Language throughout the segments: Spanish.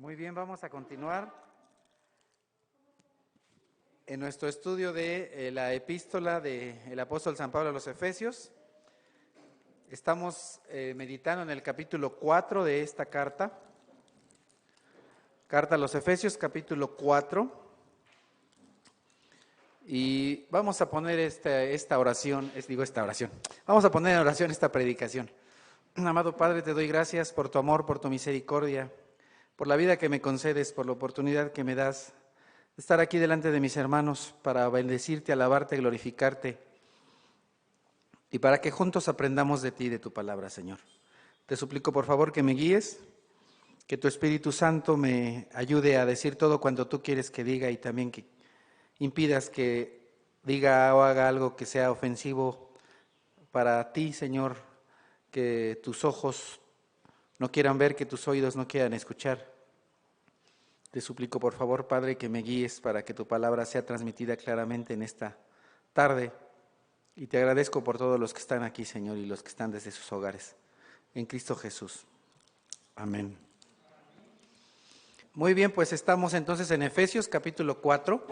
Muy bien, vamos a continuar en nuestro estudio de la epístola del apóstol San Pablo a los Efesios. Estamos meditando en el capítulo 4 de esta carta. Carta a los Efesios, capítulo 4. Y vamos a poner esta oración. Vamos a poner en oración esta predicación. Amado Padre, te doy gracias por tu amor, por tu misericordia, por la vida que me concedes, por la oportunidad que me das de estar aquí delante de mis hermanos para bendecirte, alabarte, glorificarte y para que juntos aprendamos de ti, de tu palabra, Señor. Te suplico, por favor, que me guíes, que tu Espíritu Santo me ayude a decir todo cuanto tú quieres que diga y también que impidas que diga o haga algo que sea ofensivo para ti, Señor, que tus ojos no quieran ver, que tus oídos no quieran escuchar. Te suplico, por favor, Padre, que me guíes para que tu palabra sea transmitida claramente en esta tarde. Y te agradezco por todos los que están aquí, Señor, y los que están desde sus hogares. En Cristo Jesús. Amén. Muy bien, pues estamos entonces en Efesios capítulo 4.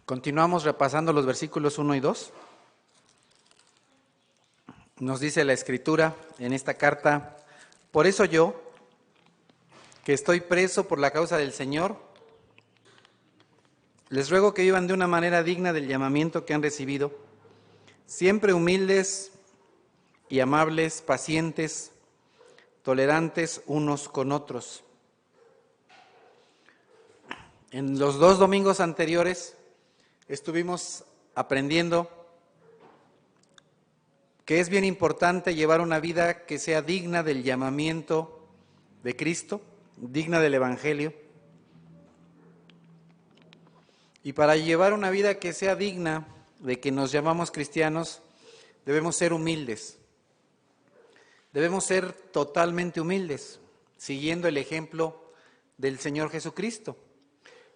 Continuamos repasando los versículos 1 y 2. Nos dice la Escritura en esta carta: por eso yo, que estoy preso por la causa del Señor, les ruego que vivan de una manera digna del llamamiento que han recibido, siempre humildes y amables, pacientes, tolerantes unos con otros. En los 2 domingos anteriores estuvimos aprendiendo que es bien importante llevar una vida que sea digna del llamamiento de Cristo, digna del Evangelio. Y para llevar una vida que sea digna de que nos llamamos cristianos, debemos ser humildes. Debemos ser totalmente humildes, siguiendo el ejemplo del Señor Jesucristo.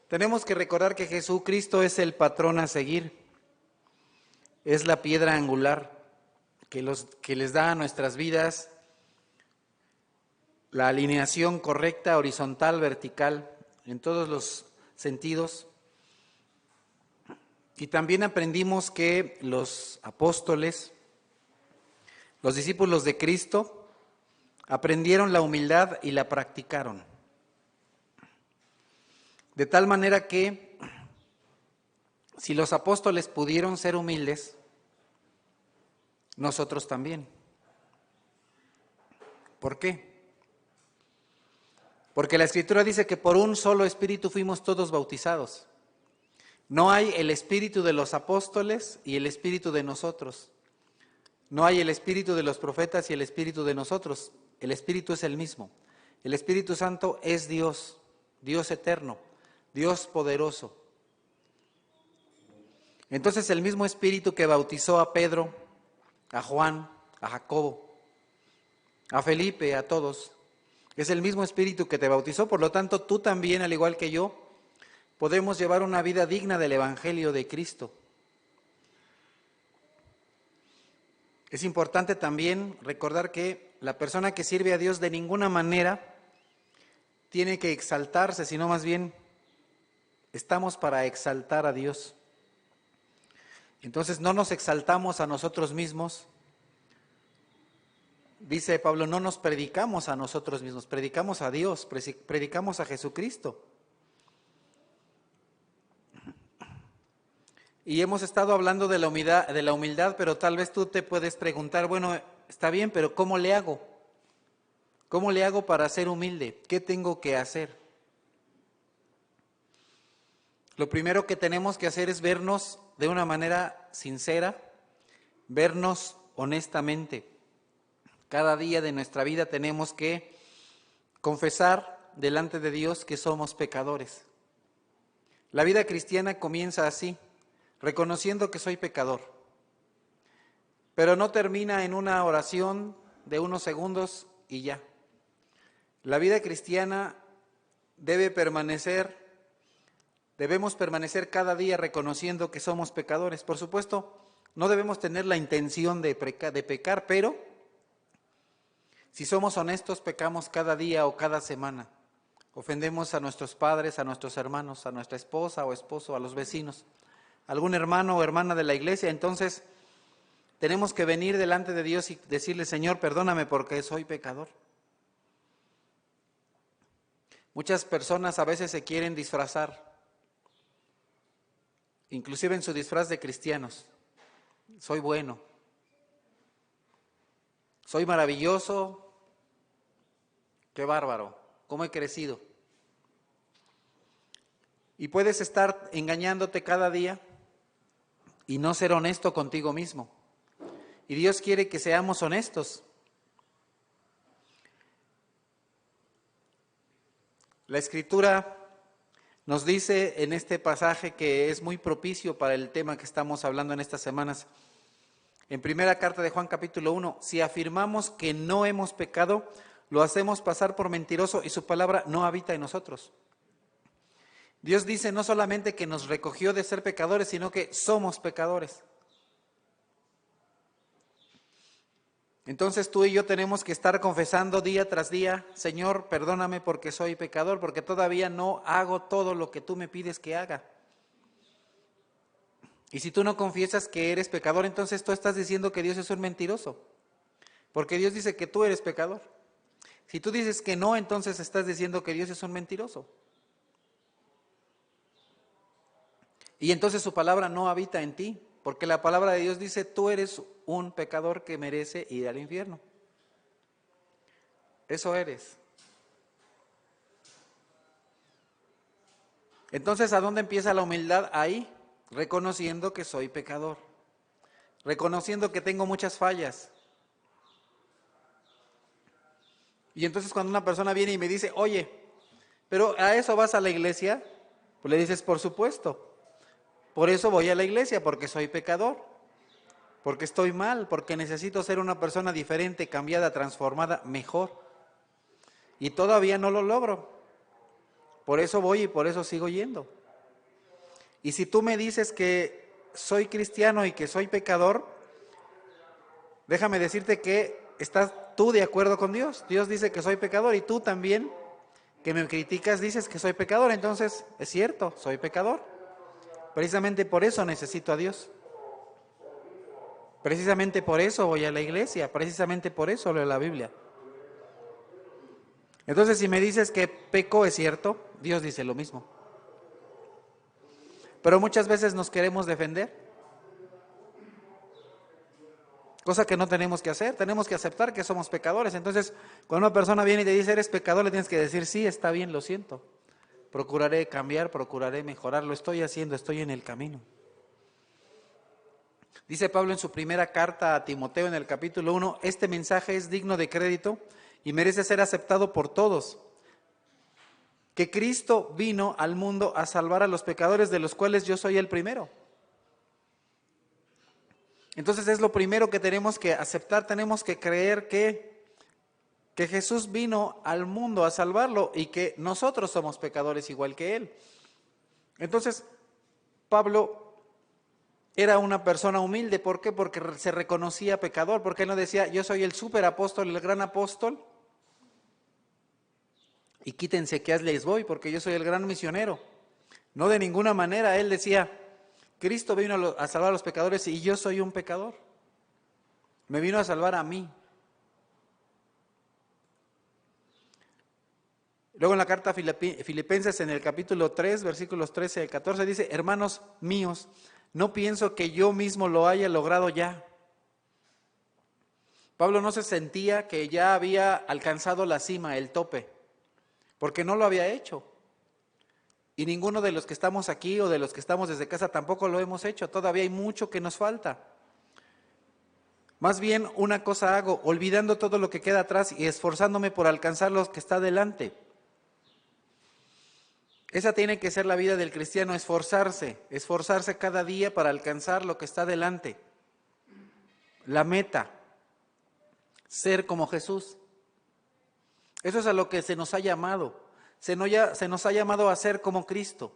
Tenemos que recordar que Jesucristo es el patrón a seguir, es la piedra angular que les da a nuestras vidas la alineación correcta, horizontal, vertical, en todos los sentidos. Y también aprendimos que los apóstoles, los discípulos de Cristo, aprendieron la humildad y la practicaron. De tal manera que si los apóstoles pudieron ser humildes, nosotros también. ¿Por qué? Porque la Escritura dice que por un solo Espíritu fuimos todos bautizados. No hay el Espíritu de los apóstoles y el Espíritu de nosotros. No hay el Espíritu de los profetas y el Espíritu de nosotros. El Espíritu es el mismo. El Espíritu Santo es Dios, Dios eterno, Dios poderoso. Entonces el mismo Espíritu que bautizó a Pedro, a Juan, a Jacobo, a Felipe, a todos, es el mismo Espíritu que te bautizó. Por lo tanto, tú también, al igual que yo, podemos llevar una vida digna del Evangelio de Cristo. Es importante también recordar que la persona que sirve a Dios de ninguna manera tiene que exaltarse, sino más bien estamos para exaltar a Dios. Entonces no nos exaltamos a nosotros mismos. Dice Pablo, no nos predicamos a nosotros mismos, predicamos a Dios, predicamos a Jesucristo. Y hemos estado hablando de la humildad, pero tal vez tú te puedes preguntar, bueno, está bien, pero ¿cómo le hago? ¿Cómo le hago para ser humilde? ¿Qué tengo que hacer? Lo primero que tenemos que hacer es vernos de una manera sincera, vernos honestamente. Cada día de nuestra vida tenemos que confesar delante de Dios que somos pecadores. La vida cristiana comienza así, reconociendo que soy pecador. Pero no termina en una oración de unos segundos y ya. La vida cristiana debemos permanecer cada día reconociendo que somos pecadores. Por supuesto, no debemos tener la intención de pecar, pero si somos honestos, pecamos cada día o cada semana. ofendemos a nuestros padres, a nuestros hermanos, a nuestra esposa o esposo, a los vecinos, algún hermano o hermana de la iglesia, entonces tenemos que venir delante de Dios y decirle: Señor, perdóname porque soy pecador. Muchas personas a veces se quieren disfrazar, inclusive en su disfraz de cristianos. Soy bueno, soy maravilloso, qué bárbaro, cómo he crecido. Y puedes estar engañándote cada día y no ser honesto contigo mismo. Y Dios quiere que seamos honestos. La Escritura nos dice en este pasaje que es muy propicio para el tema que estamos hablando en estas semanas. En primera carta de Juan capítulo 1, si afirmamos que no hemos pecado, lo hacemos pasar por mentiroso y su palabra no habita en nosotros. Dios dice no solamente que nos recogió de ser pecadores, sino que somos pecadores. Entonces tú y yo tenemos que estar confesando día tras día: Señor, perdóname porque soy pecador, porque todavía no hago todo lo que tú me pides que haga. Y si tú no confiesas que eres pecador, entonces tú estás diciendo que Dios es un mentiroso, porque Dios dice que tú eres pecador. Si tú dices que no, entonces estás diciendo que Dios es un mentiroso. Y entonces su palabra no habita en ti, porque la palabra de Dios dice: tú eres un pecador que merece ir al infierno. Eso eres. Entonces, ¿a dónde empieza la humildad? Ahí, reconociendo que soy pecador, reconociendo que tengo muchas fallas. Y entonces cuando una persona viene y me dice: oye, ¿pero a eso vas a la iglesia? Pues le dices: por supuesto. Por eso voy a la iglesia, porque soy pecador, porque estoy mal, porque necesito ser una persona diferente, cambiada, transformada, mejor. Y todavía no lo logro. Por eso voy y por eso sigo yendo. Y si tú me dices que soy cristiano y que soy pecador, déjame decirte que estás tú de acuerdo con Dios. Dios dice que soy pecador y tú también, que me criticas, dices que soy pecador. Entonces, es cierto, soy pecador. Precisamente por eso necesito a Dios. Precisamente por eso voy a la iglesia. Precisamente por eso leo la Biblia. Entonces, si me dices que peco, es cierto, Dios dice lo mismo. Pero muchas veces nos queremos defender. Cosa que no tenemos que hacer. Tenemos que aceptar que somos pecadores. Entonces, cuando una persona viene y te dice: eres pecador, le tienes que decir: sí, está bien, lo siento. Procuraré cambiar, procuraré mejorar, lo estoy haciendo, estoy en el camino. Dice Pablo en su primera carta a Timoteo en el capítulo 1, este mensaje es digno de crédito y merece ser aceptado por todos. Que Cristo vino al mundo a salvar a los pecadores, de los cuales yo soy el primero. Entonces es lo primero que tenemos que aceptar, tenemos que creer que Jesús vino al mundo a salvarlo y que nosotros somos pecadores igual que Él. Entonces, Pablo era una persona humilde. ¿Por qué? Porque se reconocía pecador. Porque él no decía: yo soy el superapóstol, el gran apóstol, y quítense que les voy, porque yo soy el gran misionero. No, de ninguna manera. Él decía: Cristo vino a salvar a los pecadores y yo soy un pecador. Me vino a salvar a mí. Luego en la carta a Filipenses, en el capítulo 3, versículos 13 al 14, dice: hermanos míos, no pienso que yo mismo lo haya logrado ya. Pablo no se sentía que ya había alcanzado la cima, el tope, porque no lo había hecho. Y ninguno de los que estamos aquí o de los que estamos desde casa tampoco lo hemos hecho. Todavía hay mucho que nos falta. Más bien una cosa hago, olvidando todo lo que queda atrás y esforzándome por alcanzar lo que está delante. Esa tiene que ser la vida del cristiano: esforzarse cada día para alcanzar lo que está delante. La meta, ser como Jesús. Eso es a lo que se nos ha llamado. Se nos ha llamado a ser como Cristo.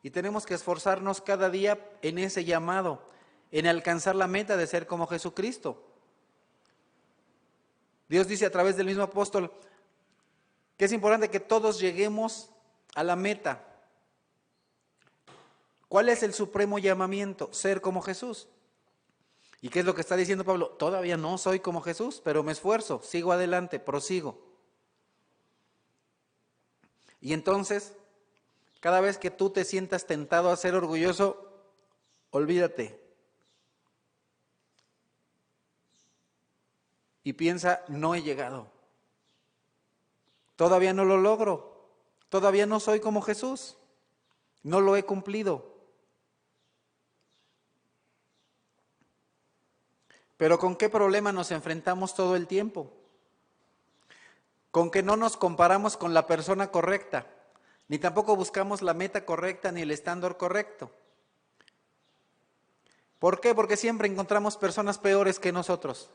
Y tenemos que esforzarnos cada día en ese llamado, en alcanzar la meta de ser como Jesucristo. Dios dice a través del mismo apóstol: que es importante que todos lleguemos a la meta. ¿Cuál es el supremo llamamiento? Ser como Jesús. ¿Y qué es lo que está diciendo Pablo? Todavía no soy como Jesús, pero me esfuerzo, sigo adelante, prosigo. Y entonces, cada vez que tú te sientas tentado a ser orgulloso, olvídate. Y piensa, no he llegado. Todavía no lo logro. Todavía no soy como Jesús. No lo he cumplido. Pero ¿con qué problema nos enfrentamos todo el tiempo? Con que no nos comparamos con la persona correcta, ni tampoco buscamos la meta correcta ni el estándar correcto. ¿Por qué? Porque siempre encontramos personas peores que nosotros.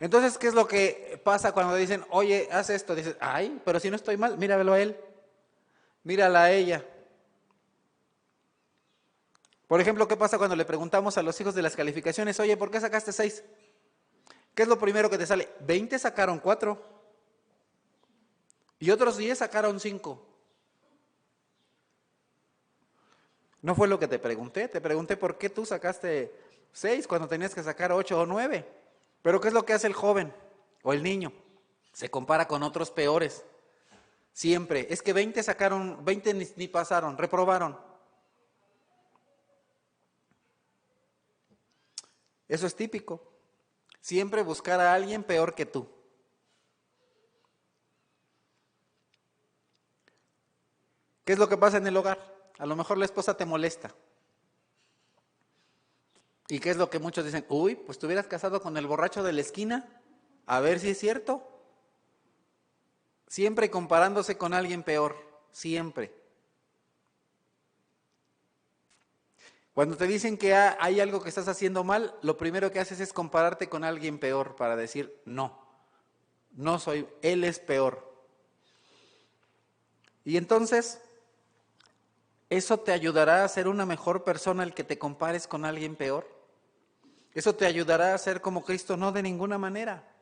Entonces, ¿qué es lo que pasa cuando dicen, oye, haz esto? Dices, ay, pero si no estoy mal, míralo a él, mírala a ella. Por ejemplo, ¿qué pasa cuando le preguntamos a los hijos de las calificaciones, oye, ¿por qué sacaste 6? ¿Qué es lo primero que te sale? 20 sacaron 4 y otros 10 sacaron 5. No fue lo que te pregunté por qué tú sacaste 6 cuando tenías que sacar 8 o 9. Pero ¿qué es lo que hace el joven o el niño? Se compara con otros peores. Siempre, es que 20 sacaron, 20 ni pasaron, reprobaron. Eso es típico. Siempre buscar a alguien peor que tú. ¿Qué es lo que pasa en el hogar? A lo mejor la esposa te molesta. ¿Y qué es lo que muchos dicen? Uy, pues te hubieras casado con el borracho de la esquina, a ver si es cierto. Siempre comparándose con alguien peor, siempre. Cuando te dicen que hay algo que estás haciendo mal, lo primero que haces es compararte con alguien peor para decir, no soy, él es peor. Y entonces, ¿eso te ayudará a ser una mejor persona el que te compares con alguien peor? ¿Eso te ayudará a ser como Cristo? No, de ninguna manera.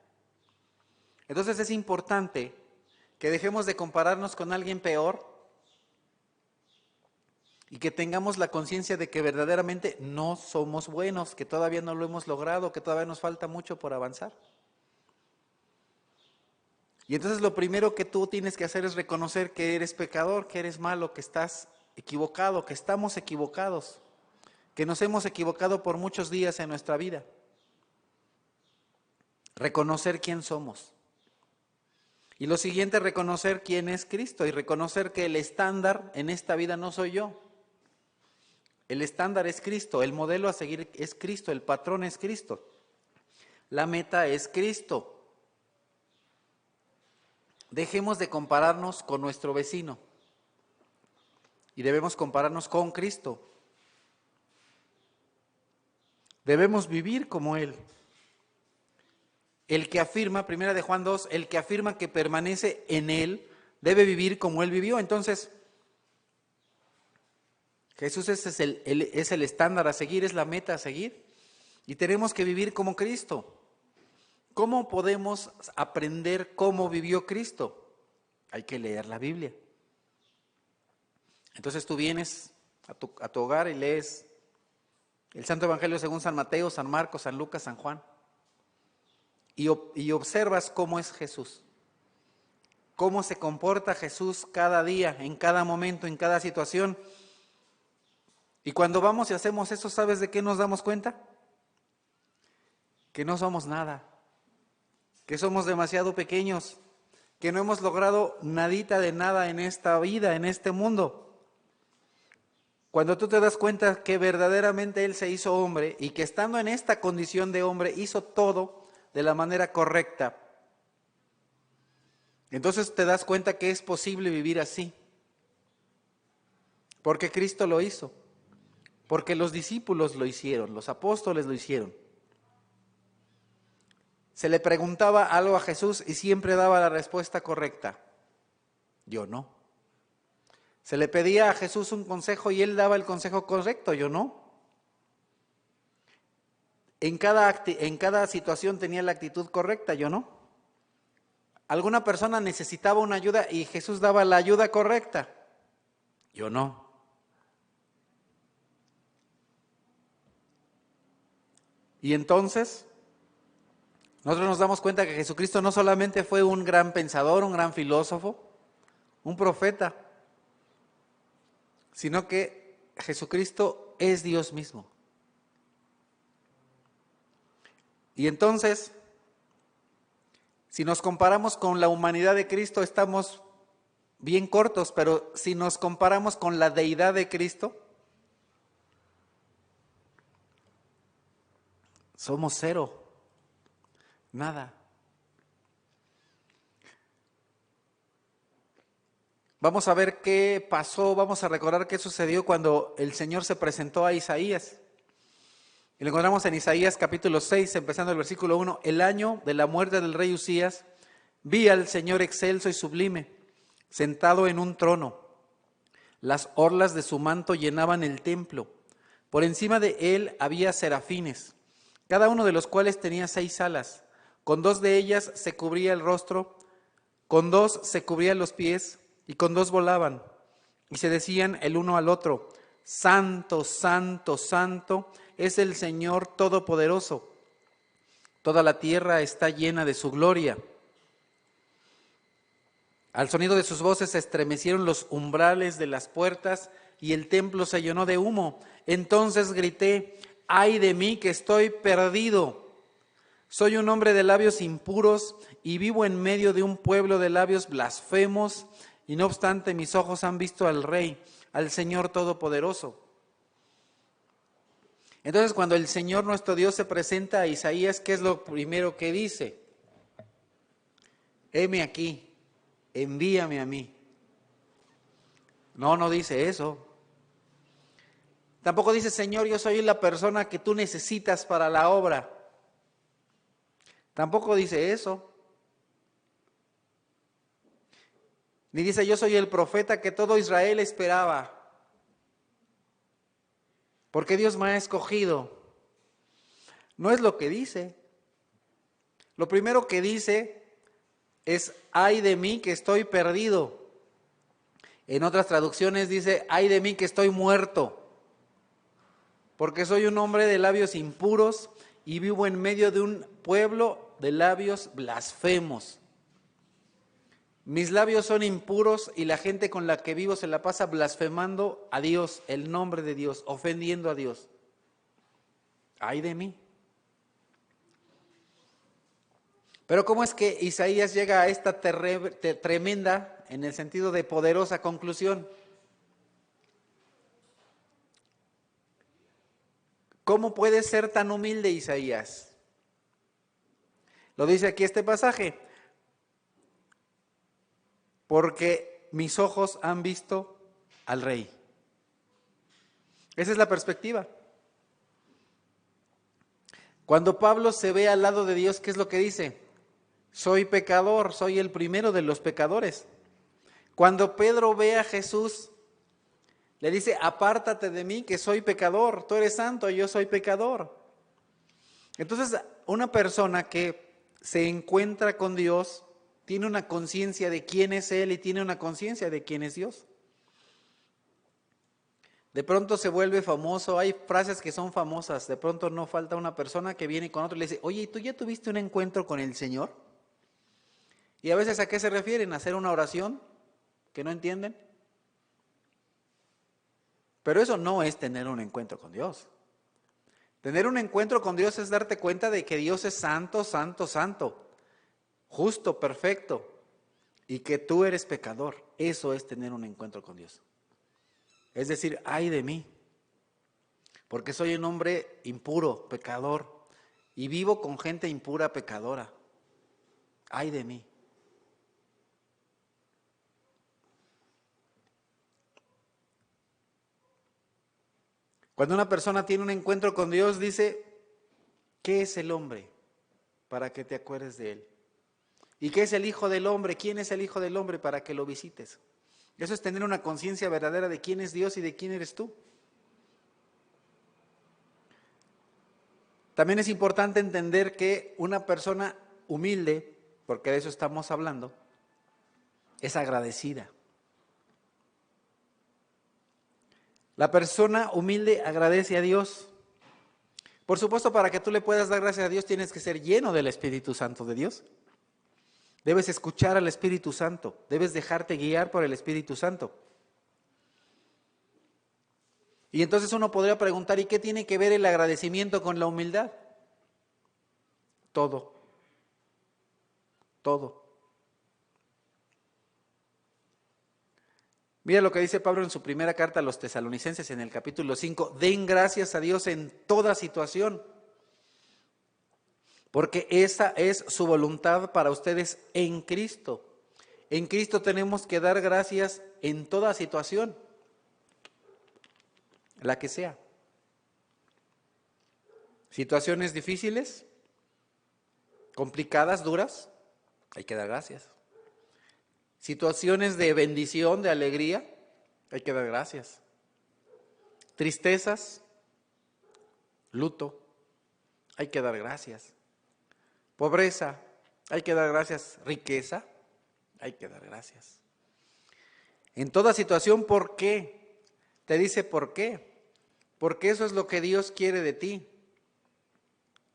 Entonces es importante que dejemos de compararnos con alguien peor y que tengamos la conciencia de que verdaderamente no somos buenos, que todavía no lo hemos logrado, que todavía nos falta mucho por avanzar. Y entonces lo primero que tú tienes que hacer es reconocer que eres pecador, que eres malo, que estás equivocado, que estamos equivocados, que nos hemos equivocado por muchos días en nuestra vida. Reconocer quién somos. Y lo siguiente, reconocer quién es Cristo y reconocer que el estándar en esta vida no soy yo. El estándar es Cristo, el modelo a seguir es Cristo, el patrón es Cristo. La meta es Cristo. Dejemos de compararnos con nuestro vecino y debemos compararnos con Cristo. Debemos vivir como Él. El que afirma, primera de Juan 2, el que afirma que permanece en Él, debe vivir como Él vivió. Entonces, Jesús es el estándar a seguir, es la meta a seguir. Y tenemos que vivir como Cristo. ¿Cómo podemos aprender cómo vivió Cristo? Hay que leer la Biblia. Entonces tú vienes a tu hogar y lees el Santo Evangelio según San Mateo, San Marcos, San Lucas, San Juan. Y observas cómo es Jesús. Cómo se comporta Jesús cada día, en cada momento, en cada situación. Y cuando vamos y hacemos eso, ¿sabes de qué nos damos cuenta? Que no somos nada, que somos demasiado pequeños, que no hemos logrado nadita de nada en esta vida, en este mundo. Cuando tú te das cuenta que verdaderamente Él se hizo hombre y que estando en esta condición de hombre hizo todo de la manera correcta, entonces te das cuenta que es posible vivir así, porque Cristo lo hizo. Porque los discípulos lo hicieron, los apóstoles lo hicieron. Se le preguntaba algo a Jesús y siempre daba la respuesta correcta. Yo no. Se le pedía a Jesús un consejo y Él daba el consejo correcto. Yo no. En cada situación tenía la actitud correcta. Yo no. Alguna persona necesitaba una ayuda y Jesús daba la ayuda correcta. Yo no. Y entonces, nosotros nos damos cuenta que Jesucristo no solamente fue un gran pensador, un gran filósofo, un profeta, sino que Jesucristo es Dios mismo. Y entonces, si nos comparamos con la humanidad de Cristo, estamos bien cortos, pero si nos comparamos con la deidad de Cristo, somos cero, nada. Vamos a ver qué pasó, vamos a recordar qué sucedió cuando el Señor se presentó a Isaías. Y lo encontramos en Isaías capítulo 6, empezando el versículo 1. El año de la muerte del rey Usías, vi al Señor excelso y sublime, sentado en un trono. Las orlas de su manto llenaban el templo. Por encima de él había serafines, cada uno de los cuales tenía 6 alas. Con 2 de ellas se cubría el rostro, con 2 se cubrían los pies, y con 2 volaban. Y se decían el uno al otro: Santo, santo, santo es el Señor Todopoderoso. Toda la tierra está llena de su gloria. Al sonido de sus voces se estremecieron los umbrales de las puertas y el templo se llenó de humo. Entonces grité: ¡ay de mí que estoy perdido! Soy un hombre de labios impuros y vivo en medio de un pueblo de labios blasfemos, y no obstante mis ojos han visto al Rey, al Señor Todopoderoso. Entonces, cuando el Señor nuestro Dios se presenta a Isaías, ¿qué es lo primero que dice? Heme aquí, envíame a mí. No dice eso. Tampoco dice: Señor, yo soy la persona que tú necesitas para la obra. Tampoco dice eso. Ni dice: yo soy el profeta que todo Israel esperaba, porque Dios me ha escogido. No es lo que dice. Lo primero que dice es: ay de mí que estoy perdido. En otras traducciones dice: ay de mí que estoy muerto, porque soy un hombre de labios impuros y vivo en medio de un pueblo de labios blasfemos. Mis labios son impuros y la gente con la que vivo se la pasa blasfemando a Dios, el nombre de Dios, ofendiendo a Dios. ¡Ay de mí! Pero ¿cómo es que Isaías llega a esta tremenda, en el sentido de poderosa conclusión? ¿Cómo puede ser tan humilde Isaías? Lo dice aquí este pasaje: porque mis ojos han visto al Rey. Esa es la perspectiva. Cuando Pablo se ve al lado de Dios, ¿qué es lo que dice? Soy pecador, soy el primero de los pecadores. Cuando Pedro ve a Jesús, le dice: apártate de mí que soy pecador, tú eres santo, yo soy pecador. Entonces, una persona que se encuentra con Dios tiene una conciencia de quién es Él y tiene una conciencia de quién es Dios. De pronto se vuelve famoso, hay frases que son famosas, de pronto no falta una persona que viene con otro y le dice: oye, ¿tú ya tuviste un encuentro con el Señor? Y a veces, ¿a qué se refieren? ¿A hacer una oración que no entienden? Pero eso no es tener un encuentro con Dios. Tener un encuentro con Dios es darte cuenta de que Dios es santo, santo, santo, justo, perfecto, y que tú eres pecador. Eso es tener un encuentro con Dios. Es decir, ay de mí, porque soy un hombre impuro, pecador, y vivo con gente impura, pecadora. Ay de mí. Cuando una persona tiene un encuentro con Dios, dice: ¿qué es el hombre para que te acuerdes de él? ¿Y qué es el Hijo del Hombre? ¿Quién es el Hijo del Hombre para que lo visites? Eso es tener una conciencia verdadera de quién es Dios y de quién eres tú. También es importante entender que una persona humilde porque de eso estamos hablando, es agradecida. La persona humilde agradece a Dios. Por supuesto, para que tú le puedas dar gracias a Dios, tienes que ser lleno del Espíritu Santo de Dios. Debes escuchar al Espíritu Santo, debes dejarte guiar por el Espíritu Santo. Y entonces uno podría preguntar, ¿y qué tiene que ver el agradecimiento con la humildad? Todo. Todo. Mira lo que dice Pablo en su primera carta a los Tesalonicenses en el capítulo 5. Den gracias a Dios en toda situación, porque esa es su voluntad para ustedes en Cristo. En Cristo tenemos que dar gracias en toda situación, la que sea. Situaciones difíciles, complicadas, duras, hay que dar gracias. Situaciones de bendición, de alegría, hay que dar gracias. Tristezas, luto, hay que dar gracias. Pobreza, hay que dar gracias. Riqueza, hay que dar gracias. En toda situación, ¿por qué? Te dice ¿por qué? Porque eso es lo que Dios quiere de ti,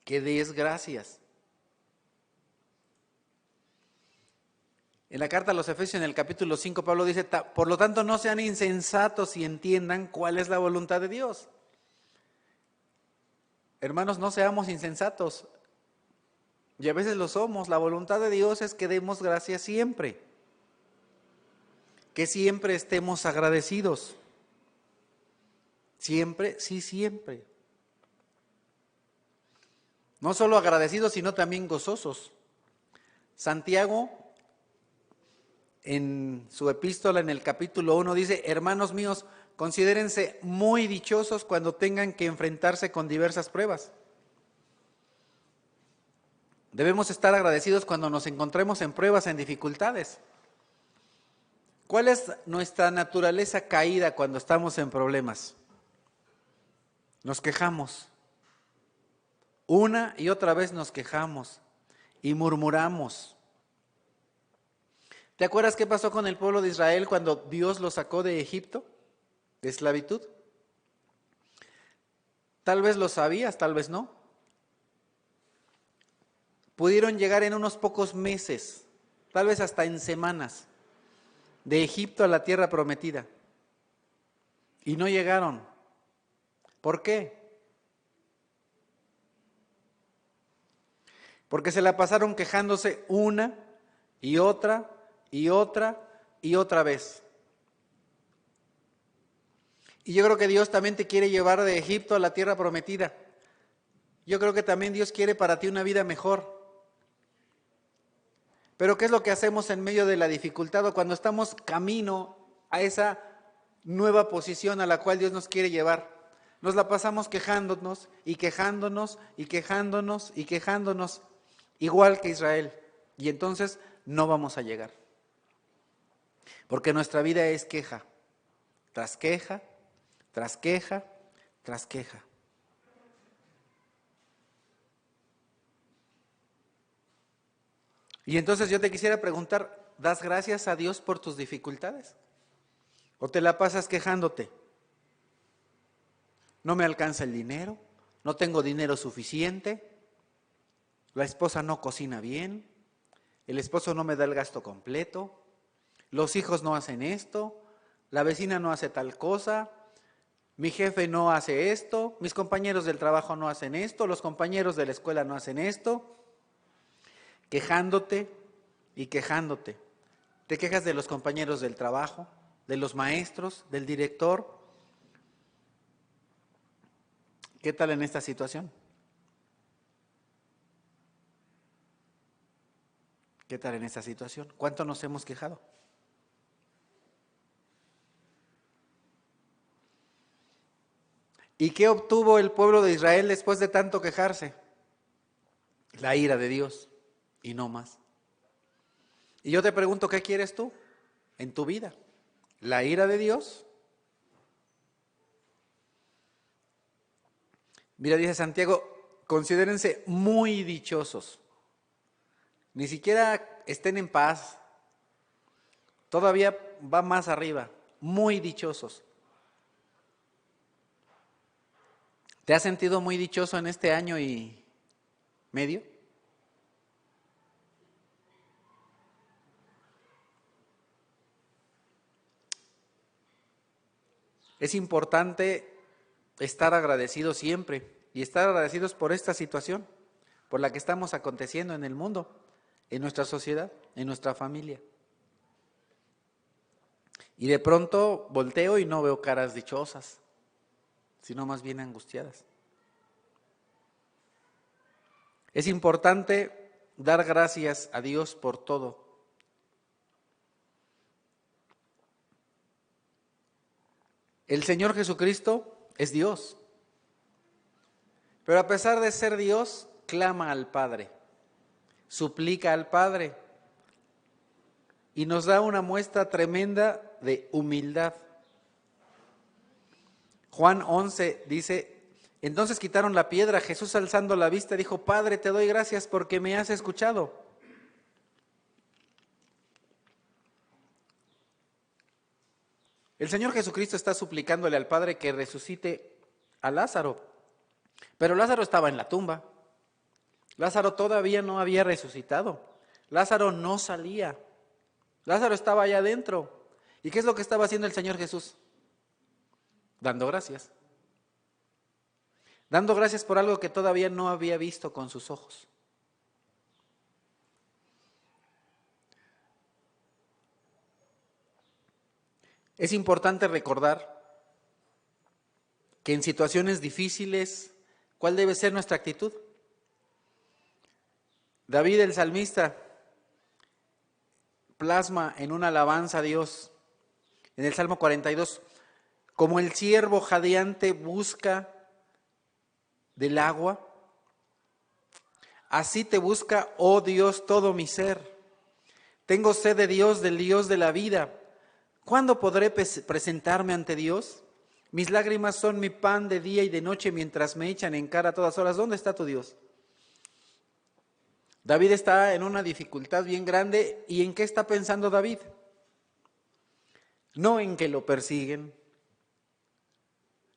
que des gracias. En la carta a los Efesios, en el capítulo 5, Pablo dice, por lo tanto no sean insensatos y entiendan cuál es la voluntad de Dios. Hermanos, no seamos insensatos. Y a veces lo somos. La voluntad de Dios es que demos gracias siempre. Que siempre estemos agradecidos. Siempre, sí, siempre. No solo agradecidos, sino también gozosos. Santiago, en su epístola, en el capítulo 1, dice, hermanos míos, considérense muy dichosos cuando tengan que enfrentarse con diversas pruebas. Debemos estar agradecidos cuando nos encontremos en pruebas, en dificultades. ¿Cuál es nuestra naturaleza caída cuando estamos en problemas? Nos quejamos. Una y otra vez nos quejamos y murmuramos. ¿Te acuerdas qué pasó con el pueblo de Israel cuando Dios lo sacó de Egipto, de esclavitud? Tal vez lo sabías, tal vez no. Pudieron llegar en unos pocos meses, tal vez hasta en semanas, de Egipto a la tierra prometida. Y no llegaron. ¿Por qué? Porque se la pasaron quejándose una y otra y otra y otra vez. Y yo creo que Dios también te quiere llevar de Egipto a la tierra prometida. Yo creo que también Dios quiere para ti una vida mejor. Pero ¿qué es lo que hacemos en medio de la dificultad o cuando estamos camino a esa nueva posición a la cual Dios nos quiere llevar? Nos la pasamos quejándonos y quejándonos y quejándonos y quejándonos, igual que Israel. Y entonces no vamos a llegar. Porque nuestra vida es queja, tras queja, tras queja, tras queja. Y entonces yo te quisiera preguntar, ¿das gracias a Dios por tus dificultades? ¿O te la pasas quejándote? No me alcanza el dinero, no tengo dinero suficiente, la esposa no cocina bien, el esposo no me da el gasto completo, los hijos no hacen esto, la vecina no hace tal cosa, mi jefe no hace esto, mis compañeros del trabajo no hacen esto, los compañeros de la escuela no hacen esto. Quejándote y quejándote. Te quejas de los compañeros del trabajo, de los maestros, del director. ¿Qué tal en esta situación? ¿Qué tal en esta situación? ¿Cuánto nos hemos quejado? ¿Y qué obtuvo el pueblo de Israel después de tanto quejarse? La ira de Dios y no más. Y yo te pregunto, ¿qué quieres tú en tu vida? ¿La ira de Dios? Mira, dice Santiago, considérense muy dichosos. Ni siquiera estén en paz. Todavía va más arriba. Muy dichosos. ¿Te has sentido muy dichoso en este año y medio? Es importante estar agradecidos siempre y estar agradecidos por esta situación, por la que estamos aconteciendo en el mundo, en nuestra sociedad, en nuestra familia. Y de pronto volteo y no veo caras dichosas, sino más bien angustiadas. Es importante dar gracias a Dios por todo. El Señor Jesucristo es Dios, pero a pesar de ser Dios, clama al Padre, suplica al Padre y nos da una muestra tremenda de humildad. Juan 11 dice: entonces quitaron la piedra. Jesús, alzando la vista, dijo: Padre, te doy gracias porque me has escuchado. El Señor Jesucristo está suplicándole al Padre que resucite a Lázaro, pero Lázaro estaba en la tumba. Lázaro todavía no había resucitado. Lázaro no salía. Lázaro estaba allá adentro. ¿Y qué es lo que estaba haciendo el Señor Jesús? Dando gracias. Dando gracias por algo que todavía no había visto con sus ojos. Es importante recordar que en situaciones difíciles, ¿cuál debe ser nuestra actitud? David, el salmista, plasma en una alabanza a Dios, en el Salmo 42, como el ciervo jadeante busca del agua, así te busca, oh Dios, todo mi ser. Tengo sed de Dios, del Dios de la vida. ¿Cuándo podré presentarme ante Dios? Mis lágrimas son mi pan de día y de noche mientras me echan en cara a todas horas. ¿Dónde está tu Dios? David está en una dificultad bien grande. ¿Y en qué está pensando David? No en que lo persiguen,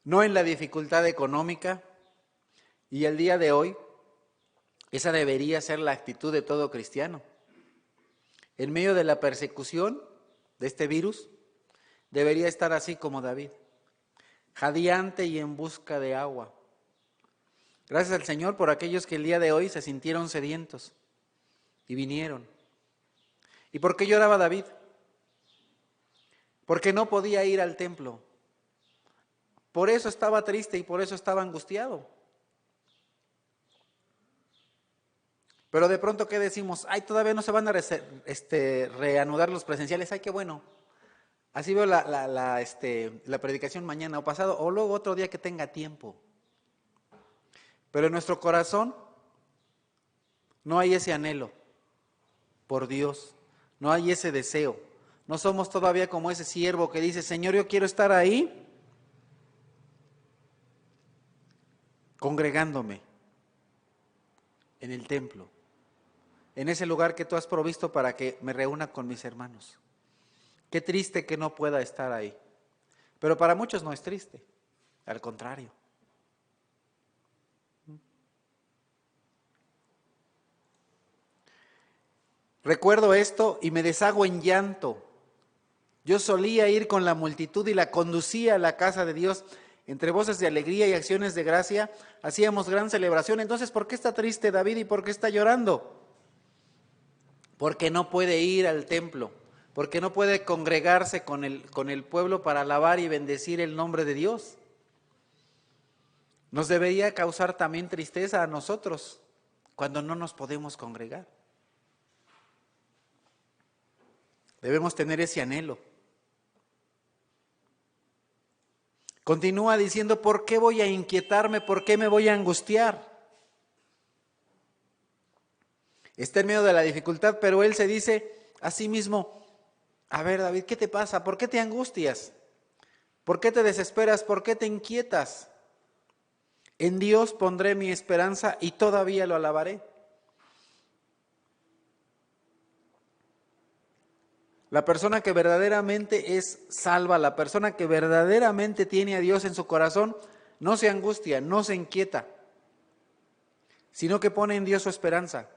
no en la dificultad económica. Y el día de hoy, esa debería ser la actitud de todo cristiano. En medio de la persecución de este virus, debería estar así como David, jadeante y en busca de agua. Gracias al Señor por aquellos que el día de hoy se sintieron sedientos y vinieron. ¿Y por qué lloraba David? Porque no podía ir al templo. Por eso estaba triste y por eso estaba angustiado. Pero de pronto, ¿qué decimos? Ay, todavía no se van a reanudar los presenciales. Ay, qué bueno. Así veo la predicación mañana o pasado, o luego otro día que tenga tiempo. Pero en nuestro corazón no hay ese anhelo por Dios, no hay ese deseo. No somos todavía como ese siervo que dice: Señor, yo quiero estar ahí congregándome en el templo, en ese lugar que tú has provisto para que me reúna con mis hermanos. Qué triste que no pueda estar ahí. Pero para muchos no es triste, al contrario. Recuerdo esto y me deshago en llanto. Yo solía ir con la multitud y la conducía a la casa de Dios. Entre voces de alegría y acciones de gracia hacíamos gran celebración. Entonces, ¿por qué está triste David y por qué está llorando? Porque no puede ir al templo, porque no puede congregarse con el pueblo para alabar y bendecir el nombre de Dios. Nos debería causar también tristeza a nosotros cuando no nos podemos congregar. Debemos tener ese anhelo. Continúa diciendo: ¿por qué voy a inquietarme? ¿Por qué me voy a angustiar? Está en medio de la dificultad, pero él se dice a sí mismo: a ver, David, ¿qué te pasa? ¿Por qué te angustias? ¿Por qué te desesperas? ¿Por qué te inquietas? En Dios pondré mi esperanza y todavía lo alabaré. La persona que verdaderamente es salva, la persona que verdaderamente tiene a Dios en su corazón, no se angustia, no se inquieta, sino que pone en Dios su esperanza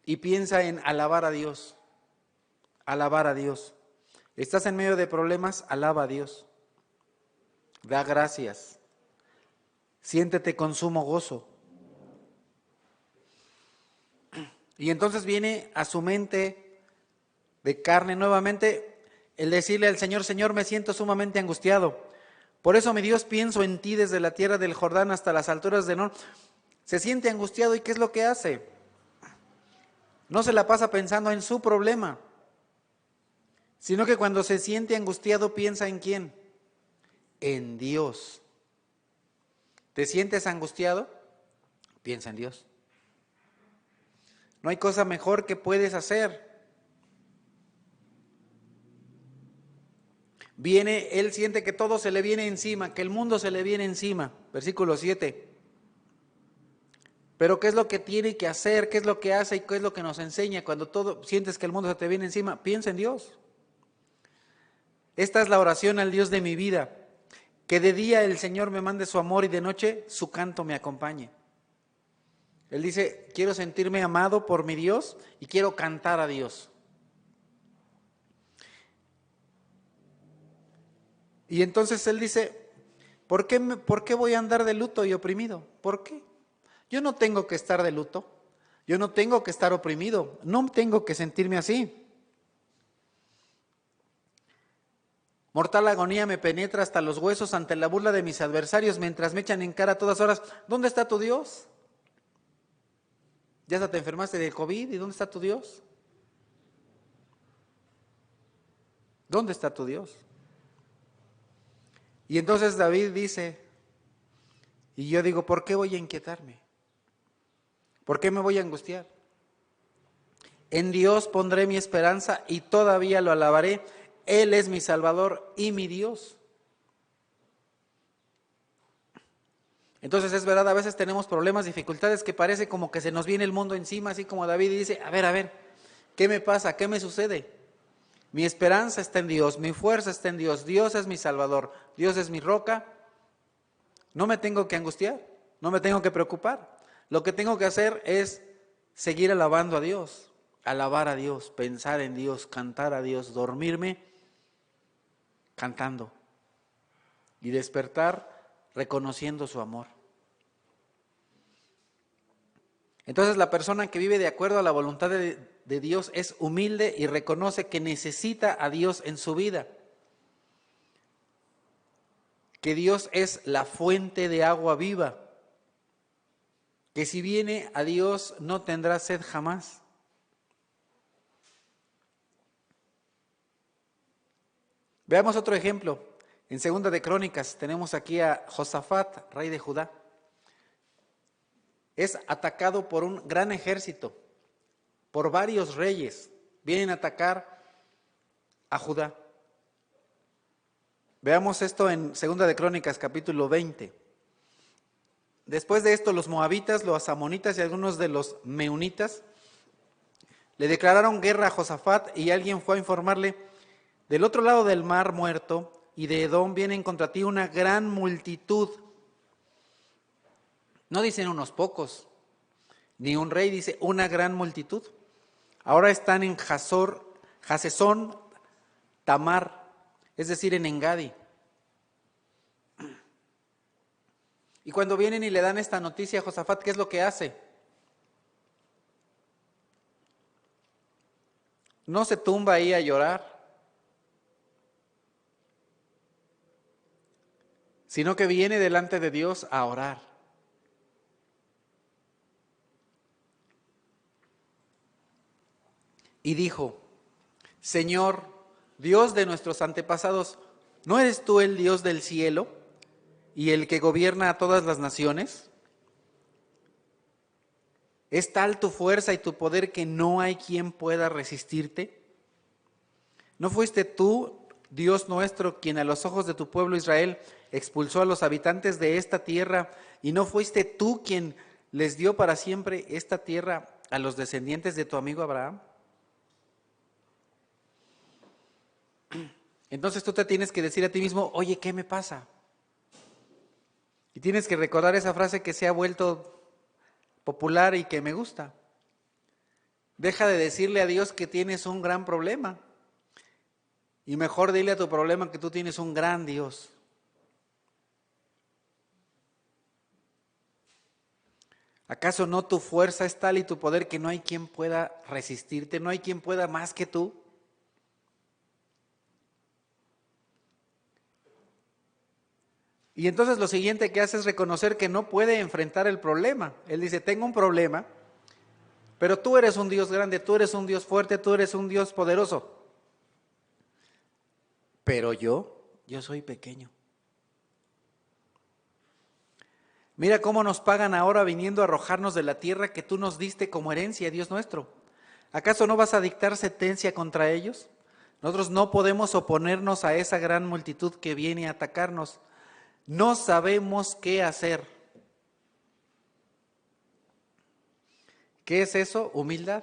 y piensa en alabar a Dios, alabar a Dios. Estás en medio de problemas, alaba a Dios, da gracias, siéntete con sumo gozo. Y entonces viene a su mente de carne nuevamente el decirle al Señor: Señor, me siento sumamente angustiado. Por eso, mi Dios, pienso en ti desde la tierra del Jordán hasta las alturas de Enón. Se siente angustiado, ¿y qué es lo que hace? No se la pasa pensando en su problema, sino que cuando se siente angustiado piensa ¿en quién? En Dios. ¿Te sientes angustiado? Piensa en Dios. No hay cosa mejor que puedes hacer. Él siente que todo se le viene encima, que el mundo se le viene encima. Versículo 7. Pero ¿qué es lo que tiene que hacer? ¿Qué es lo que hace y qué es lo que nos enseña? Cuando sientes que el mundo se te viene encima, piensa en Dios. Esta es la oración al Dios de mi vida. Que de día el Señor me mande su amor y de noche su canto me acompañe. Él dice: quiero sentirme amado por mi Dios y quiero cantar a Dios. Y entonces él dice: ¿por qué voy a andar de luto y oprimido? ¿Por qué? Yo no tengo que estar de luto, yo no tengo que estar oprimido, no tengo que sentirme así. Mortal agonía me penetra hasta los huesos ante la burla de mis adversarios, mientras me echan en cara a todas horas: ¿dónde está tu Dios? Ya hasta te enfermaste del COVID, ¿y dónde está tu Dios? ¿Dónde está tu Dios? Y entonces David dice, y yo digo: ¿por qué voy a inquietarme? ¿Por qué me voy a angustiar? En Dios pondré mi esperanza y todavía lo alabaré. Él es mi Salvador y mi Dios. Entonces es verdad, a veces tenemos problemas, dificultades que parece como que se nos viene el mundo encima, así como David dice: a ver, ¿qué me pasa? ¿Qué me sucede? Mi esperanza está en Dios, mi fuerza está en Dios, Dios es mi Salvador, Dios es mi roca. No me tengo que angustiar, no me tengo que preocupar. Lo que tengo que hacer es seguir alabando a Dios, alabar a Dios, pensar en Dios, cantar a Dios, dormirme cantando y despertar reconociendo su amor. Entonces la persona que vive de acuerdo a la voluntad de Dios es humilde y reconoce que necesita a Dios en su vida. Que Dios es la fuente de agua viva. Que si viene a Dios no tendrá sed jamás. Veamos otro ejemplo. En Segunda de Crónicas tenemos aquí a Josafat, rey de Judá. Es atacado por un gran ejército, por varios reyes. Vienen a atacar a Judá. Veamos esto en Segunda de Crónicas, capítulo 20. Después de esto, los moabitas, los amonitas y algunos de los meunitas le declararon guerra a Josafat, y alguien fue a informarle: del otro lado del mar Muerto y de Edom vienen contra ti una gran multitud. No dicen unos pocos, ni un rey, dice una gran multitud. Ahora están en Hasesón Tamar, es decir, en Engadi. Y cuando vienen y le dan esta noticia a Josafat, ¿qué es lo que hace? No se tumba ahí a llorar, sino que viene delante de Dios a orar. Y dijo: Señor, Dios de nuestros antepasados, ¿no eres tú el Dios del cielo y el que gobierna a todas las naciones? ¿Es tal tu fuerza y tu poder que no hay quien pueda resistirte? ¿No fuiste tú, Dios nuestro, quien a los ojos de tu pueblo Israel expulsó a los habitantes de esta tierra, y no fuiste tú quien les dio para siempre esta tierra a los descendientes de tu amigo Abraham? Entonces tú te tienes que decir a ti mismo, oye, ¿qué me pasa? Y tienes que recordar esa frase que se ha vuelto popular y que me gusta. Deja de decirle a Dios que tienes un gran problema. Y mejor dile a tu problema que tú tienes un gran Dios. ¿Acaso no tu fuerza es tal y tu poder que no hay quien pueda resistirte, no hay quien pueda más que tú? Y entonces lo siguiente que hace es reconocer que no puede enfrentar el problema. Él dice, tengo un problema, pero tú eres un Dios grande, tú eres un Dios fuerte, tú eres un Dios poderoso. Pero yo soy pequeño. Mira cómo nos pagan ahora viniendo a arrojarnos de la tierra que tú nos diste como herencia, Dios nuestro. ¿Acaso no vas a dictar sentencia contra ellos? Nosotros no podemos oponernos a esa gran multitud que viene a atacarnos. No sabemos qué hacer. ¿Qué es eso? Humildad.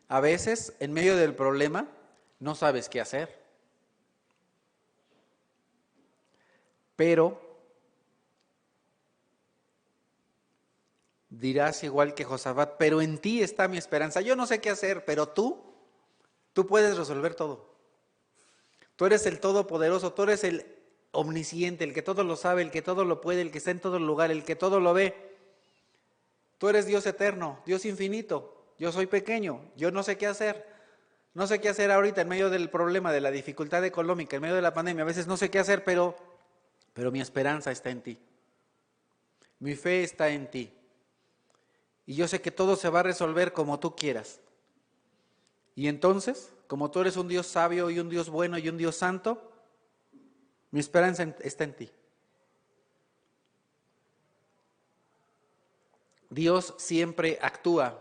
A veces, en medio del problema, no sabes qué hacer. Pero dirás igual que Josafat, pero en ti está mi esperanza. Yo no sé qué hacer, pero tú puedes resolver todo. Tú eres el todopoderoso, tú eres el omnisciente, el que todo lo sabe, el que todo lo puede, el que está en todo lugar, el que todo lo ve. Tú eres Dios eterno, Dios infinito. Yo soy pequeño, yo no sé qué hacer. No sé qué hacer ahorita en medio del problema, de la dificultad económica, en medio de la pandemia. A veces no sé qué hacer, pero mi esperanza está en ti. Mi fe está en ti. Y yo sé que todo se va a resolver como tú quieras. Y entonces, como tú eres un Dios sabio y un Dios bueno y un Dios santo, mi esperanza está en ti. Dios siempre actúa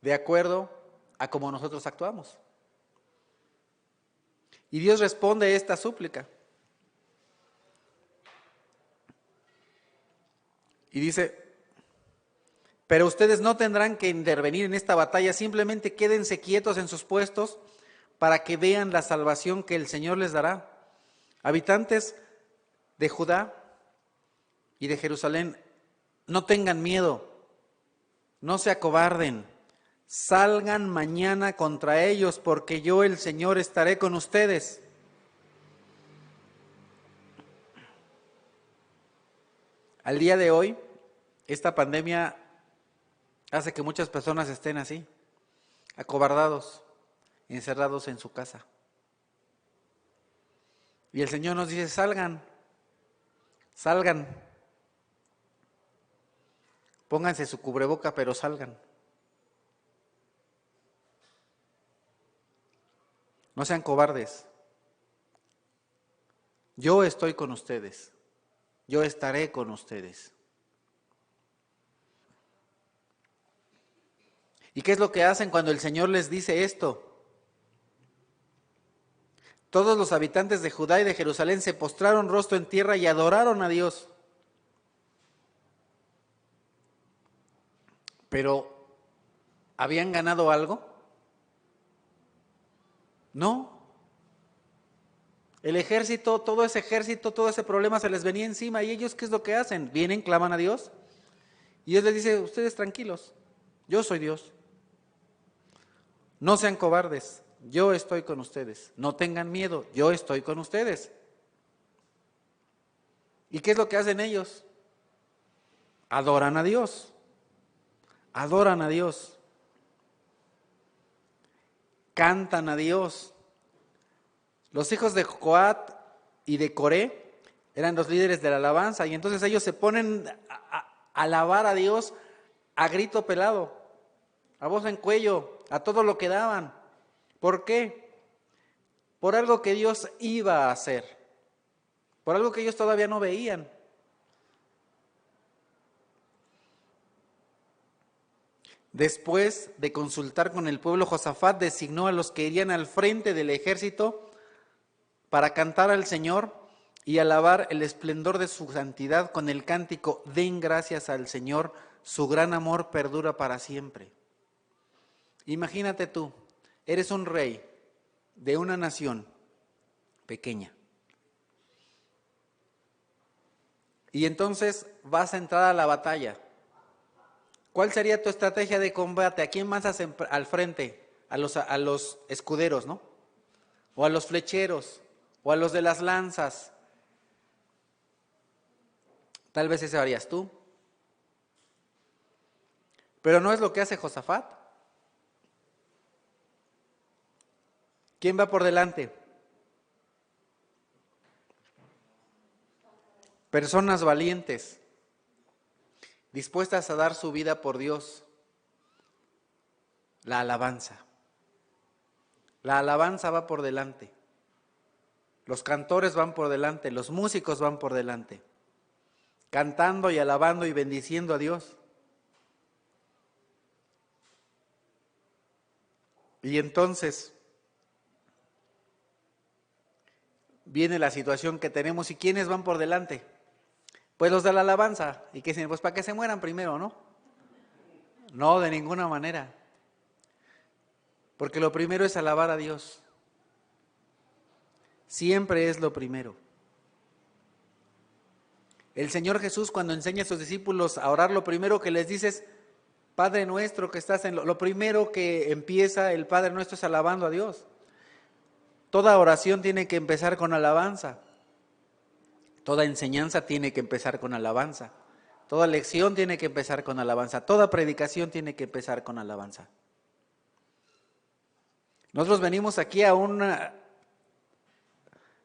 de acuerdo a como nosotros actuamos. Y Dios responde a esta súplica. Y dice, pero ustedes no tendrán que intervenir en esta batalla, simplemente quédense quietos en sus puestos para que vean la salvación que el Señor les dará. Habitantes de Judá y de Jerusalén, no tengan miedo, no se acobarden, salgan mañana contra ellos, porque yo, el Señor, estaré con ustedes. Al día de hoy, esta pandemia hace que muchas personas estén así, acobardados, encerrados en su casa. Y el Señor nos dice, salgan, pónganse su cubreboca, pero salgan. No sean cobardes. Yo estoy con ustedes, yo estaré con ustedes. ¿Y qué es lo que hacen cuando el Señor les dice esto? Todos los habitantes de Judá y de Jerusalén se postraron rostro en tierra y adoraron a Dios. Pero, ¿habían ganado algo? No. El ejército, todo ese problema se les venía encima. ¿Y ellos qué es lo que hacen? Vienen, claman a Dios. Y Dios les dice, ustedes tranquilos, yo soy Dios. No sean cobardes, yo estoy con ustedes. No tengan miedo, yo estoy con ustedes. ¿Y qué es lo que hacen ellos? Adoran a Dios. Adoran a Dios. Cantan a Dios. Los hijos de Coat y de Coré eran los líderes de la alabanza y entonces ellos se ponen a alabar a Dios a grito pelado, a voz en cuello, a todo lo que daban. ¿Por qué? Por algo que Dios iba a hacer, por algo que ellos todavía no veían. Después de consultar con el pueblo, Josafat designó a los que irían al frente del ejército para cantar al Señor y alabar el esplendor de su santidad con el cántico, den gracias al Señor, su gran amor perdura para siempre. Imagínate tú, eres un rey, de una nación pequeña. Y entonces vas a entrar a la batalla. ¿Cuál sería tu estrategia de combate? ¿A quién mandas al frente? A los escuderos, ¿no? O a los flecheros, o a los de las lanzas. Tal vez ese harías tú. Pero no es lo que hace Josafat. ¿Quién va por delante? Personas valientes, dispuestas a dar su vida por Dios. La alabanza. La alabanza va por delante. Los cantores van por delante, los músicos van por delante, cantando y alabando y bendiciendo a Dios. Y entonces viene la situación que tenemos. ¿Y quiénes van por delante? Pues los de la alabanza. ¿Y qué dicen? Pues para que se mueran primero, ¿no? No, de ninguna manera. Porque lo primero es alabar a Dios. Siempre es lo primero. El Señor Jesús, cuando enseña a sus discípulos a orar, lo primero que les dice es: Padre nuestro que estás en lo primero que empieza el Padre nuestro es alabando a Dios. Toda oración tiene que empezar con alabanza. Toda enseñanza tiene que empezar con alabanza. Toda lección tiene que empezar con alabanza. Toda predicación tiene que empezar con alabanza. Nosotros venimos aquí a una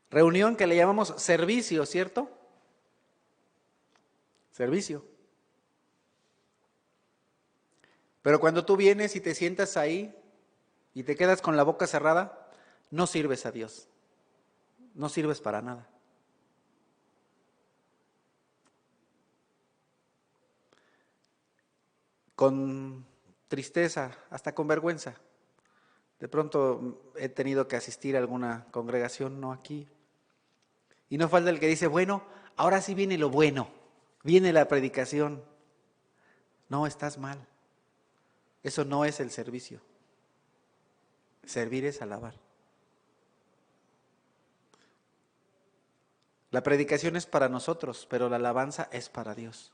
reunión que le llamamos servicio, ¿cierto? Servicio. Pero cuando tú vienes y te sientas ahí y te quedas con la boca cerrada, no sirves a Dios. No sirves para nada. Con tristeza, hasta con vergüenza. De pronto he tenido que asistir a alguna congregación, no aquí. Y no falta el que dice: bueno, ahora sí viene lo bueno, viene la predicación. No, estás mal. Eso no es el servicio. Servir es alabar. La predicación es para nosotros, pero la alabanza es para Dios.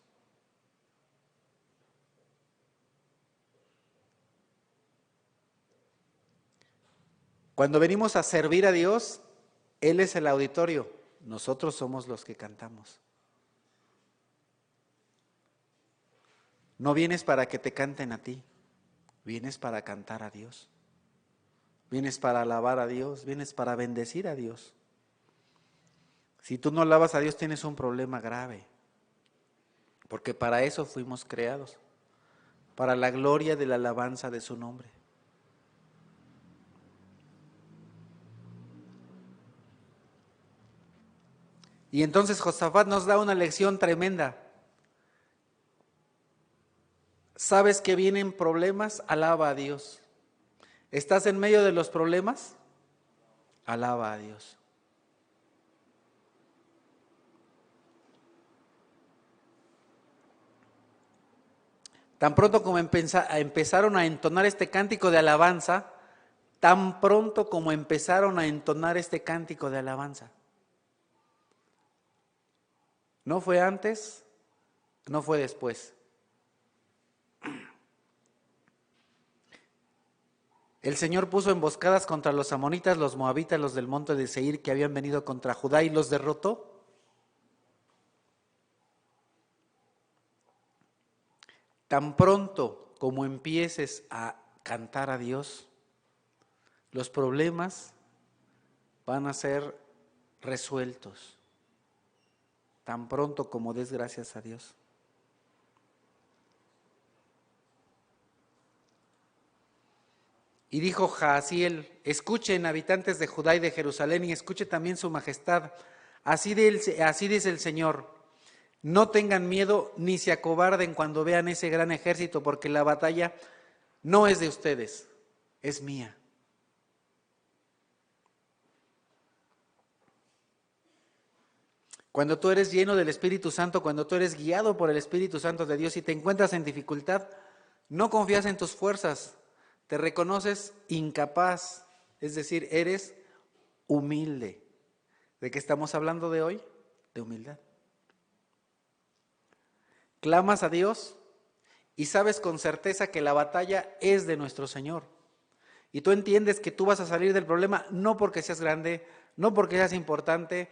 Cuando venimos a servir a Dios, Él es el auditorio, nosotros somos los que cantamos. No vienes para que te canten a ti, vienes para cantar a Dios. Vienes para alabar a Dios, vienes para bendecir a Dios. Si tú no alabas a Dios, tienes un problema grave, porque para eso fuimos creados, para la gloria de la alabanza de su nombre. Y entonces Josafat nos da una lección tremenda. ¿Sabes que vienen problemas? Alaba a Dios. ¿Estás en medio de los problemas? Alaba a Dios. Tan pronto como empezaron a entonar este cántico de alabanza, tan pronto como empezaron a entonar este cántico de alabanza. No fue antes, no fue después. El Señor puso emboscadas contra los amonitas, los moabitas, los del monte de Seir que habían venido contra Judá y los derrotó. Tan pronto como empieces a cantar a Dios, los problemas van a ser resueltos. Tan pronto como des gracias a Dios. Y dijo Jaasiel: escuchen, habitantes de Judá y de Jerusalén, y escuche también su majestad. Así dice el Señor: no tengan miedo ni se acobarden cuando vean ese gran ejército, porque la batalla no es de ustedes, es mía. Cuando tú eres lleno del Espíritu Santo, cuando tú eres guiado por el Espíritu Santo de Dios y te encuentras en dificultad, no confías en tus fuerzas, te reconoces incapaz, Es decir, eres humilde. ¿De qué estamos hablando de hoy? De humildad. Clamas a Dios y sabes con certeza que la batalla es de nuestro Señor. Y tú entiendes que tú vas a salir del problema no porque seas grande, no porque seas importante,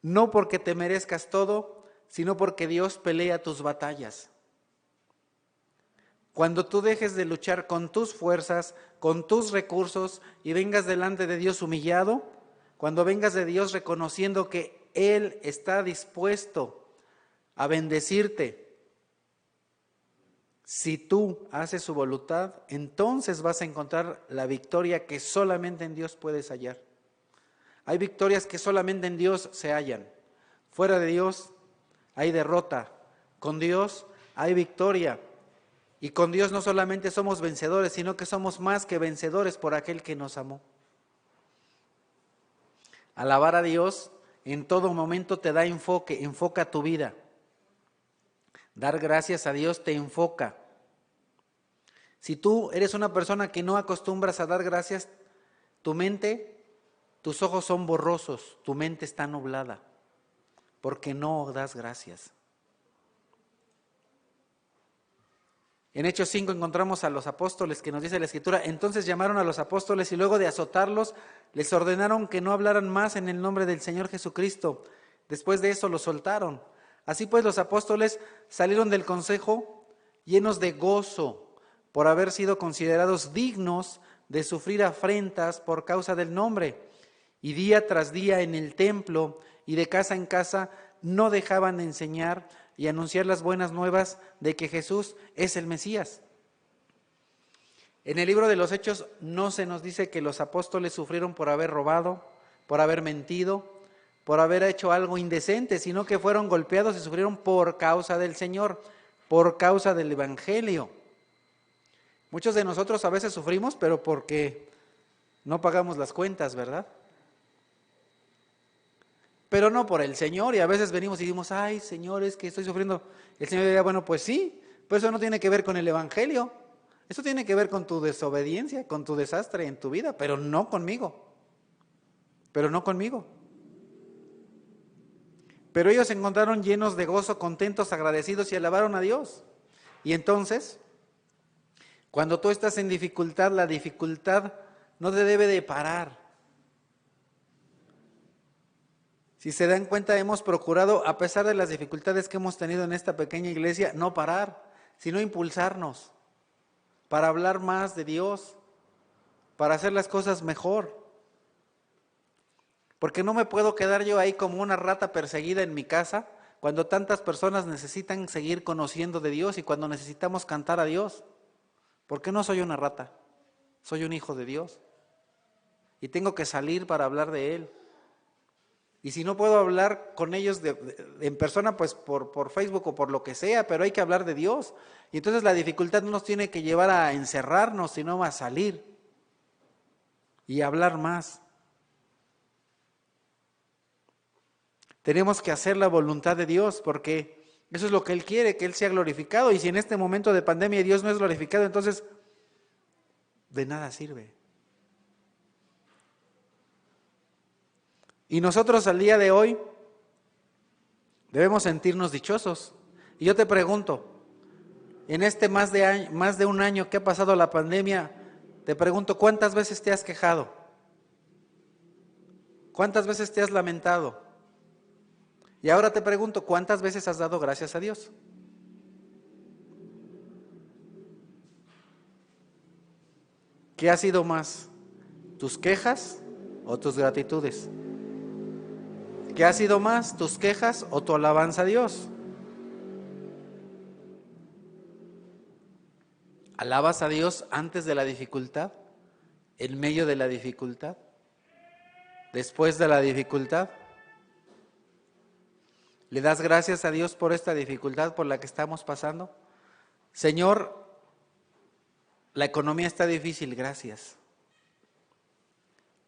no porque te merezcas todo, sino porque Dios pelea tus batallas. Cuando tú dejes de luchar con tus fuerzas, con tus recursos y vengas delante de Dios humillado, cuando vengas de Dios reconociendo que Él está dispuesto a bendecirte, si tú haces su voluntad, entonces vas a encontrar la victoria que solamente en Dios puedes hallar. Hay victorias que solamente en Dios se hallan. Fuera de Dios hay derrota. Con Dios hay victoria. Y con Dios no solamente somos vencedores, sino que somos más que vencedores por aquel que nos amó. Alabar a Dios en todo momento te da enfoque, enfoca tu vida. Dar gracias a Dios te enfoca. Si tú eres una persona que no acostumbras a dar gracias, tu mente, tus ojos son borrosos, tu mente está nublada, porque no das gracias. En Hechos 5 encontramos a los apóstoles que nos dice la Escritura, entonces llamaron a los apóstoles y luego de azotarlos, les ordenaron que no hablaran más en el nombre del Señor Jesucristo. Después de eso los soltaron. Así pues los apóstoles salieron del consejo llenos de gozo por haber sido considerados dignos de sufrir afrentas por causa del nombre. Y día tras día en el templo y de casa en casa no dejaban de enseñar y anunciar las buenas nuevas de que Jesús es el Mesías. En el libro de los Hechos no se nos dice que los apóstoles sufrieron por haber robado, por haber mentido, por haber hecho algo indecente, sino que fueron golpeados y sufrieron por causa del Señor, por causa del Evangelio. Muchos de nosotros a veces sufrimos, pero porque no pagamos las cuentas, ¿verdad? Pero no por el Señor, y a veces venimos y decimos, ay Señor, es que estoy sufriendo. El Señor diría, bueno, pues sí, pero eso no tiene que ver con el Evangelio, eso tiene que ver con tu desobediencia, con tu desastre en tu vida, pero no conmigo, pero no conmigo. Pero ellos se encontraron llenos de gozo, contentos, agradecidos y alabaron a Dios. Y entonces, cuando tú estás en dificultad, la dificultad no te debe de parar. Si se dan cuenta, hemos procurado, a pesar de las dificultades que hemos tenido en esta pequeña iglesia, no parar, sino impulsarnos para hablar más de Dios, para hacer las cosas mejor. Porque no me puedo quedar yo ahí como una rata perseguida en mi casa cuando tantas personas necesitan seguir conociendo de Dios y cuando necesitamos cantar a Dios. ¿Por qué no soy una rata? Soy un hijo de Dios y tengo que salir para hablar de Él. Y si no puedo hablar con ellos en persona, pues por Facebook o por lo que sea, pero hay que hablar de Dios. Y entonces la dificultad no nos tiene que llevar a encerrarnos, sino a salir y hablar más. Tenemos que hacer la voluntad de Dios porque eso es lo que Él quiere, que Él sea glorificado. Y si en este momento de pandemia Dios no es glorificado, entonces de nada sirve. Y nosotros al día de hoy debemos sentirnos dichosos. Y yo te pregunto, en este más de un año que ha pasado la pandemia, te pregunto, ¿cuántas veces te has quejado? ¿Cuántas veces te has lamentado? Y ahora te pregunto, ¿cuántas veces has dado gracias a Dios? ¿Qué ha sido más? ¿Tus quejas o tus gratitudes? ¿Qué ha sido más? ¿Tus quejas o tu alabanza a Dios? ¿Alabas a Dios antes de la dificultad? ¿En medio de la dificultad? ¿Después de la dificultad? ¿Le das gracias a Dios por esta dificultad por la que estamos pasando? Señor, la economía está difícil, gracias.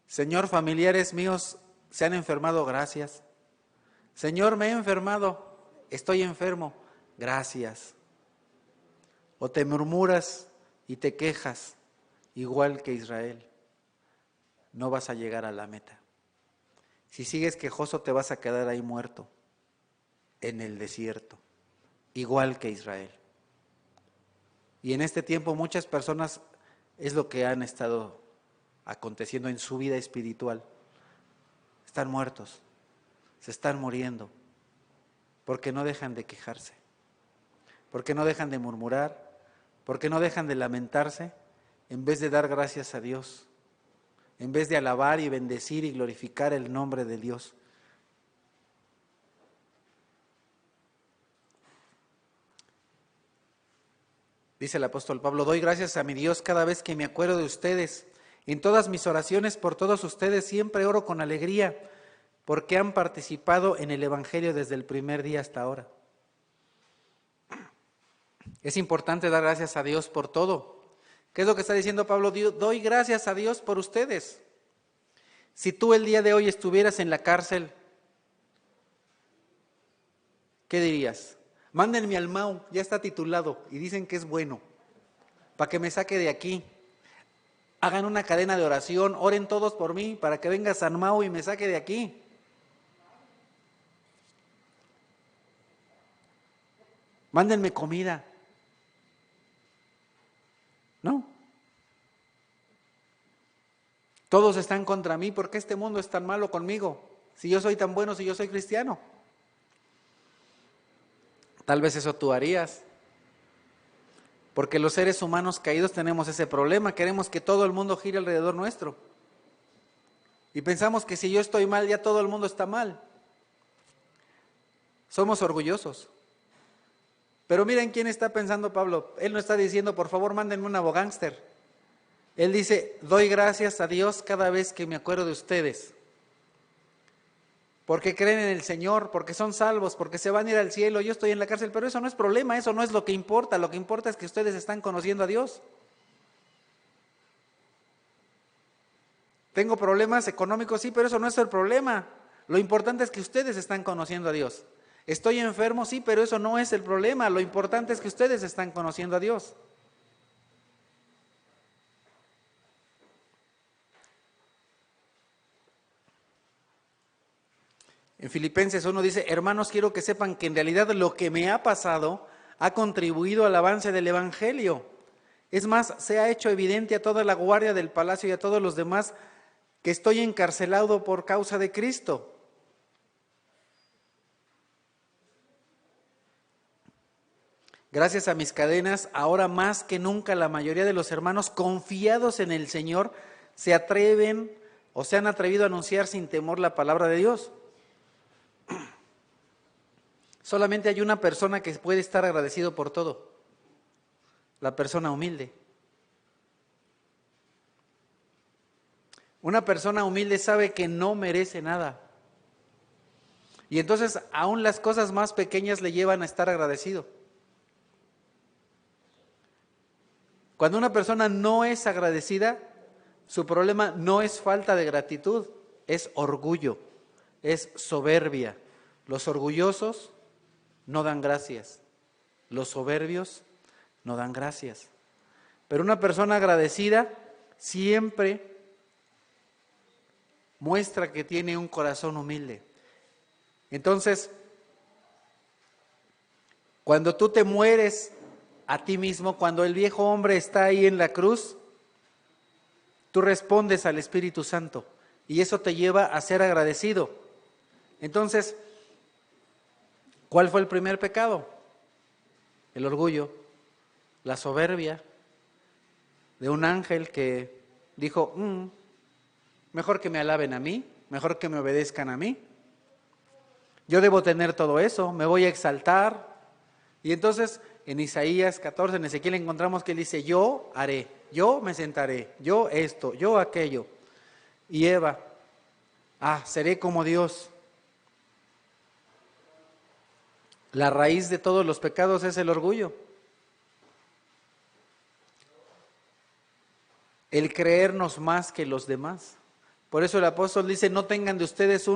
Señor, familiares míos se han enfermado, gracias. Señor, me he enfermado, estoy enfermo, gracias. O te murmuras y te quejas, igual que Israel. no vas a llegar a la meta. Si sigues quejoso, te vas a quedar ahí muerto, en el desierto, igual que Israel. Y en este tiempo muchas personas es lo que han estado aconteciendo en su vida espiritual. Están muertos, se están muriendo, porque no dejan de quejarse, porque no dejan de murmurar, porque no dejan de lamentarse, en vez de dar gracias a Dios, en vez de alabar y bendecir y glorificar el nombre de Dios. Dice el apóstol Pablo: doy gracias a mi Dios cada vez que me acuerdo de ustedes. En todas mis oraciones por todos ustedes siempre oro con alegría, porque han participado en el Evangelio desde el primer día hasta ahora. Es importante dar gracias a Dios por todo. ¿Qué es lo que está diciendo Pablo? Doy gracias a Dios por ustedes. Si tú el día de hoy estuvieras en la cárcel, ¿qué dirías? Mándenme al MAU, ya está titulado y dicen que es bueno, para que me saque de aquí. Hagan una cadena de oración, oren todos por mí para que venga San Mau y me saque de aquí. Mándenme comida. No. Todos están contra mí. ¿Por qué este mundo es tan malo conmigo? Si yo soy tan bueno, si yo soy cristiano. Tal vez eso tú harías. Porque los seres humanos caídos tenemos ese problema. Queremos que todo el mundo gire alrededor nuestro. Y pensamos que si yo estoy mal, ya todo el mundo está mal. Somos orgullosos. Pero miren quién está pensando Pablo. Él no está diciendo, por favor, mándenme un abogánster. Él dice, doy gracias a Dios cada vez que me acuerdo de ustedes. Porque creen en el Señor, porque son salvos, porque se van a ir al cielo. Yo estoy en la cárcel, pero eso no es problema, eso no es lo que importa. Lo que importa es que ustedes están conociendo a Dios. Tengo problemas económicos, sí, pero eso no es el problema. Lo importante es que ustedes están conociendo a Dios. Estoy enfermo, sí, pero eso no es el problema. Lo importante es que ustedes están conociendo a Dios. En Filipenses 1 dice, hermanos, quiero que sepan que en realidad lo que me ha pasado ha contribuido al avance del Evangelio. Es más, se ha hecho evidente a toda la guardia del palacio y a todos los demás que estoy encarcelado por causa de Cristo. Gracias a mis cadenas, ahora más que nunca la mayoría de los hermanos confiados en el Señor se atreven o se han atrevido a anunciar sin temor la palabra de Dios. Solamente hay una persona que puede estar agradecido por todo, la persona humilde. Una persona humilde sabe que no merece nada. Y entonces aún las cosas más pequeñas le llevan a estar agradecido. Cuando una persona no es agradecida, su problema no es falta de gratitud, es orgullo, es soberbia. Los orgullosos no dan gracias, los soberbios no dan gracias. Pero una persona agradecida siempre muestra que tiene un corazón humilde. Entonces, cuando tú te mueres a ti mismo, cuando el viejo hombre está ahí en la cruz, tú respondes al Espíritu Santo y eso te lleva a ser agradecido. Entonces, ¿cuál fue el primer pecado? El orgullo, la soberbia de un ángel que dijo, mejor que me alaben a mí, mejor que me obedezcan a mí. Yo debo tener todo eso, me voy a exaltar. Y entonces en Isaías 14, en Ezequiel encontramos que él dice, yo haré, yo me sentaré, yo esto, yo aquello. Y Eva, seré como Dios. La raíz de todos los pecados es el orgullo. El creernos más que los demás. Por eso el apóstol dice, no tengan de ustedes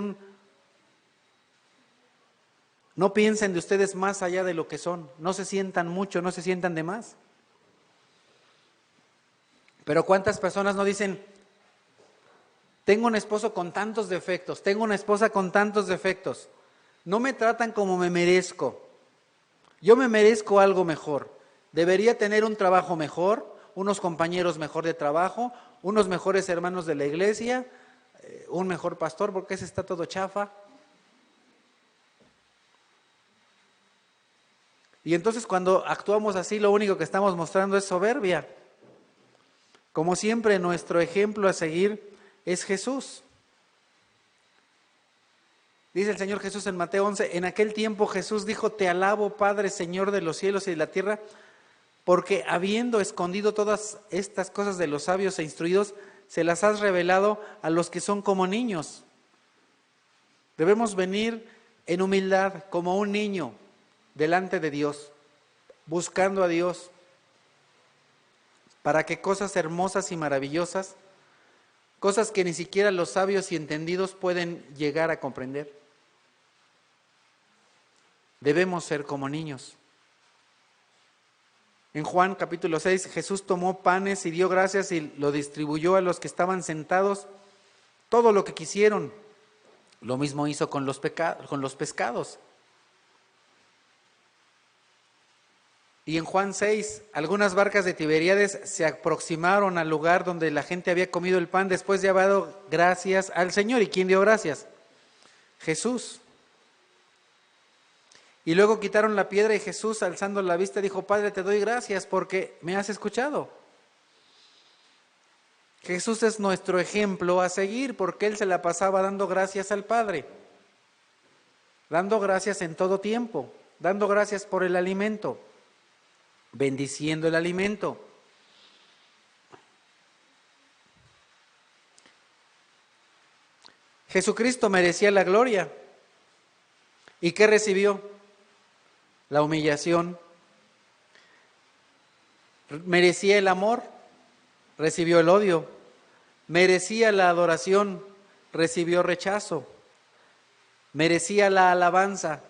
no piensen de ustedes más allá de lo que son. No se sientan mucho, no se sientan de más. Pero ¿cuántas personas no dicen, Tengo un esposo con tantos defectos, tengo una esposa con tantos defectos. No me tratan como me merezco. Yo me merezco algo mejor. Debería tener un trabajo mejor, unos compañeros mejor de trabajo, unos mejores hermanos de la iglesia, un mejor pastor, porque ese está todo chafa. Y entonces cuando actuamos así, lo único que estamos mostrando es soberbia. Como siempre, nuestro ejemplo a seguir es Jesús. Dice el Señor Jesús en Mateo 11, en aquel tiempo Jesús dijo, te alabo, Padre, Señor de los cielos y de la tierra, porque habiendo escondido todas estas cosas de los sabios e instruidos, se las has revelado a los que son como niños. Debemos venir en humildad como un niño delante de Dios, buscando a Dios, para que cosas hermosas y maravillosas, cosas que ni siquiera los sabios y entendidos pueden llegar a comprender, debemos ser como niños. En Juan capítulo 6, Jesús tomó panes y dio gracias y lo distribuyó a los que estaban sentados, todo lo que quisieron. Lo mismo hizo con los pescados. Y en Juan 6, algunas barcas de Tiberíades se aproximaron al lugar donde la gente había comido el pan después de haber dado gracias al Señor. ¿Y quién dio gracias? Jesús. Y luego quitaron la piedra y Jesús, alzando la vista, dijo, Padre, te doy gracias porque me has escuchado. Jesús es nuestro ejemplo a seguir porque Él se la pasaba dando gracias al Padre, dando gracias en todo tiempo, dando gracias por el alimento, bendiciendo el alimento. Jesucristo merecía la gloria. ¿Y qué recibió? La humillación. Merecía el amor, recibió el odio. Merecía la adoración, recibió rechazo. Merecía la alabanza,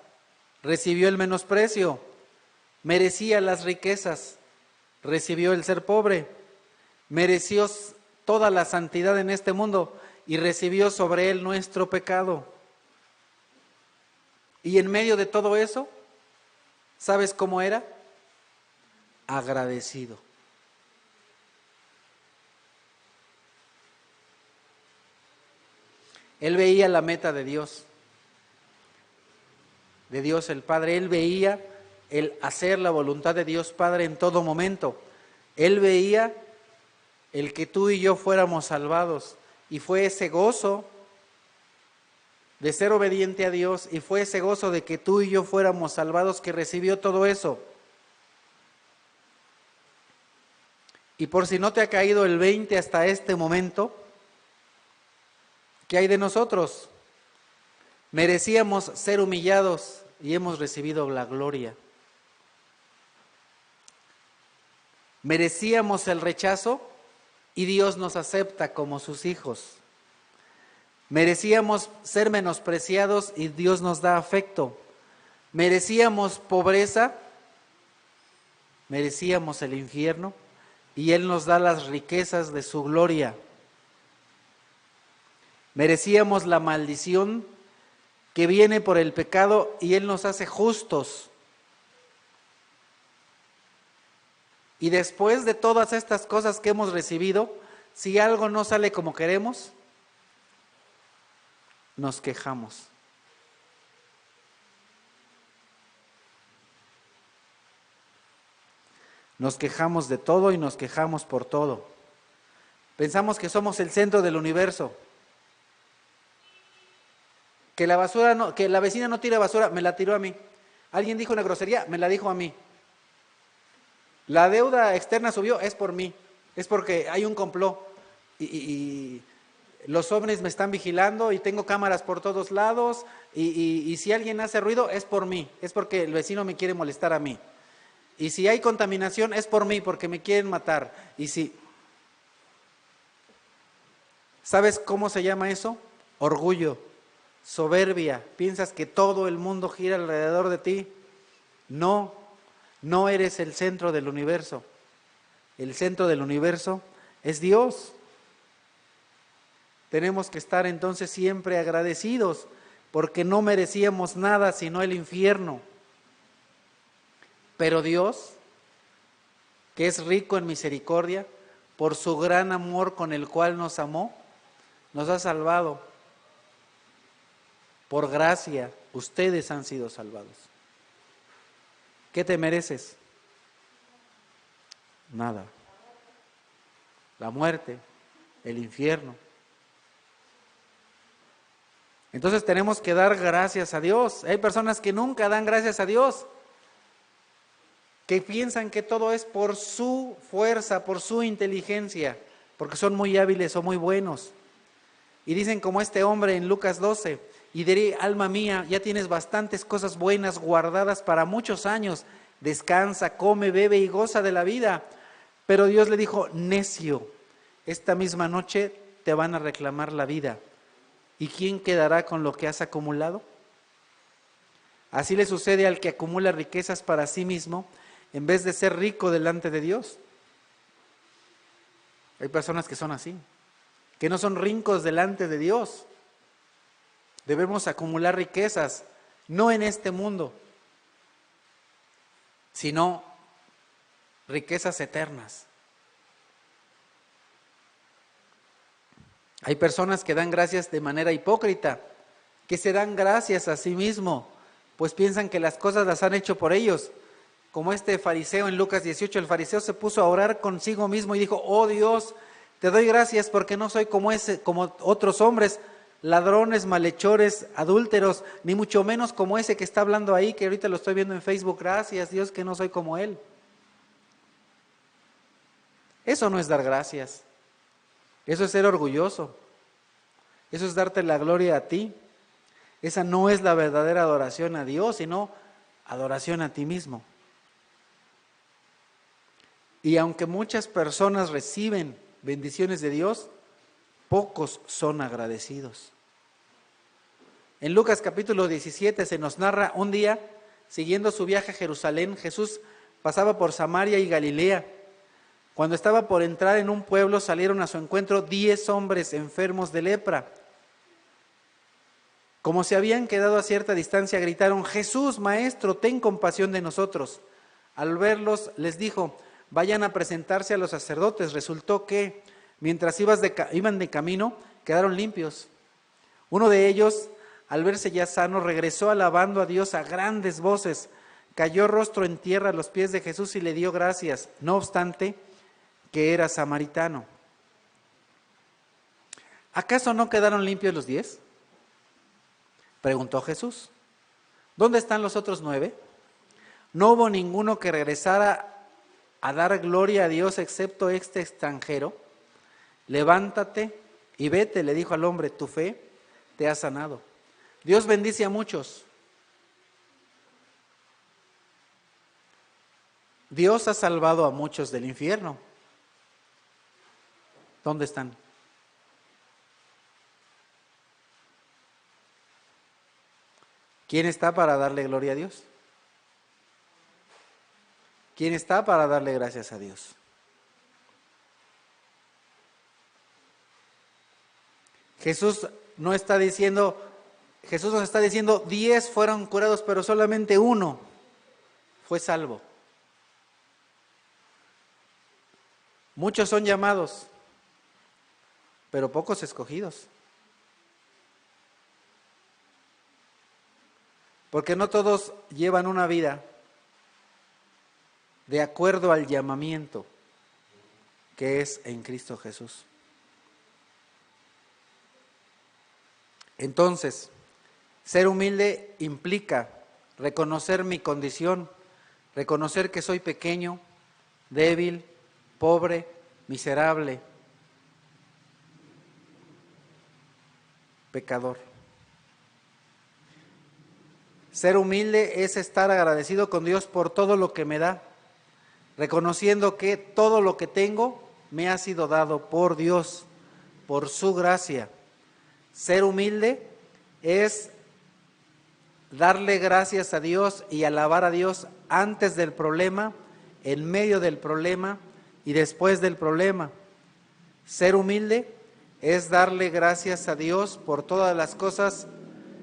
recibió el menosprecio. Merecía las riquezas, recibió el ser pobre. Mereció toda la santidad en este mundo y recibió sobre él nuestro pecado. Y en medio de todo eso, ¿sabes cómo era? Agradecido. Él veía la meta de Dios el Padre. Él veía el hacer la voluntad de Dios Padre en todo momento. Él veía el que tú y yo fuéramos salvados. Y fue ese gozo de ser obediente a Dios y fue ese gozo de que tú y yo fuéramos salvados que recibió todo eso. Y por si no te ha caído el 20 hasta este momento, ¿qué hay de nosotros? Merecíamos ser humillados y hemos recibido la gloria. Merecíamos el rechazo y Dios nos acepta como sus hijos. Merecíamos ser menospreciados y Dios nos da afecto. Merecíamos pobreza, merecíamos el infierno y Él nos da las riquezas de su gloria. Merecíamos la maldición que viene por el pecado y Él nos hace justos. Y después de todas estas cosas que hemos recibido, si algo no sale como queremos, nos quejamos. Nos quejamos de todo y nos quejamos por todo. Pensamos que somos el centro del universo. Que la basura no, que la vecina no tira basura, me la tiró a mí. Alguien dijo una grosería, me la dijo a mí. La deuda externa subió, es por mí. Es porque hay un complot y los ovnis me están vigilando y tengo cámaras por todos lados y si alguien hace ruido es por mí, es porque el vecino me quiere molestar a mí. Y si hay contaminación es por mí, porque me quieren matar. Y si, ¿sabes cómo se llama eso? Orgullo, soberbia. Piensas que todo el mundo gira alrededor de ti. No, no eres el centro del universo. El centro del universo es Dios. Tenemos que estar entonces siempre agradecidos, porque no merecíamos nada sino el infierno. Pero Dios, que es rico en misericordia, por su gran amor con el cual nos amó, nos ha salvado. Por gracia, ustedes han sido salvados. ¿Qué te mereces? Nada. La muerte, el infierno. Entonces tenemos que dar gracias a Dios. Hay personas que nunca dan gracias a Dios, que piensan que todo es por su fuerza, por su inteligencia, porque son muy hábiles o muy buenos. Y dicen como este hombre en Lucas 12, y diré, alma mía, ya tienes bastantes cosas buenas guardadas para muchos años, descansa, come, bebe y goza de la vida. Pero Dios le dijo, necio, esta misma noche te van a reclamar la vida. ¿Y quién quedará con lo que has acumulado? Así le sucede al que acumula riquezas para sí mismo, en vez de ser rico delante de Dios. Hay personas que son así, que no son ricos delante de Dios. Debemos acumular riquezas, no en este mundo, sino riquezas eternas. Hay personas que dan gracias de manera hipócrita, que se dan gracias a sí mismo, pues piensan que las cosas las han hecho por ellos. Como este fariseo en Lucas 18, el fariseo se puso a orar consigo mismo y dijo, oh Dios, te doy gracias porque no soy como otros hombres, ladrones, malhechores, adúlteros, ni mucho menos como ese que está hablando ahí, que ahorita lo estoy viendo en Facebook. Gracias Dios que no soy como él. Eso no es dar gracias. Eso es ser orgulloso. Eso es darte la gloria a ti. Esa no es la verdadera adoración a Dios, sino adoración a ti mismo. Y aunque muchas personas reciben bendiciones de Dios, pocos son agradecidos. En Lucas capítulo 17 se nos narra un día, siguiendo su viaje a Jerusalén, Jesús pasaba por Samaria y Galilea. Cuando estaba por entrar en un pueblo, salieron a su encuentro 10 hombres enfermos de lepra. Como se habían quedado a cierta distancia, gritaron, Jesús, Maestro, ten compasión de nosotros. Al verlos, les dijo, vayan a presentarse a los sacerdotes. Resultó que, mientras iban de camino, quedaron limpios. Uno de ellos, al verse ya sano, regresó alabando a Dios a grandes voces. Cayó rostro en tierra a los pies de Jesús y le dio gracias. No obstante, que era samaritano. ¿Acaso no quedaron limpios los 10? Preguntó Jesús. ¿Dónde están los otros 9? No hubo ninguno que regresara a dar gloria a Dios excepto este extranjero. Levántate y vete, le dijo al hombre, tu fe te ha sanado. Dios bendice a muchos. Dios ha salvado a muchos del infierno. ¿Dónde están? ¿Quién está para darle gloria a Dios? ¿Quién está para darle gracias a Dios? Jesús nos está diciendo 10 fueron curados, pero solamente uno fue salvo. Muchos son llamados, pero pocos escogidos. Porque no todos llevan una vida de acuerdo al llamamiento que es en Cristo Jesús. Entonces, ser humilde implica reconocer mi condición, reconocer que soy pequeño, débil, pobre, miserable, pecador. Ser humilde es estar agradecido con Dios por todo lo que me da, reconociendo que todo lo que tengo me ha sido dado por Dios, por su gracia. Ser humilde es darle gracias a Dios y alabar a Dios antes del problema, en medio del problema y después del problema. Ser humilde es darle gracias a Dios por todas las cosas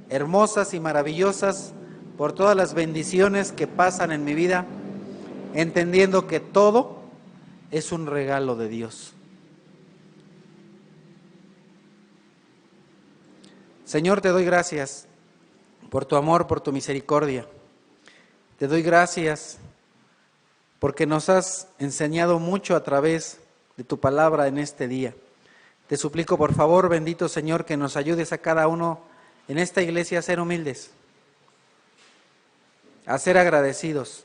hermosas y maravillosas, por todas las bendiciones que pasan en mi vida, entendiendo que todo es un regalo de Dios. Señor, te doy gracias por tu amor, por tu misericordia. Te doy gracias porque nos has enseñado mucho a través de tu palabra en este día. Te suplico, por favor, bendito Señor, que nos ayudes a cada uno en esta iglesia a ser humildes, a ser agradecidos,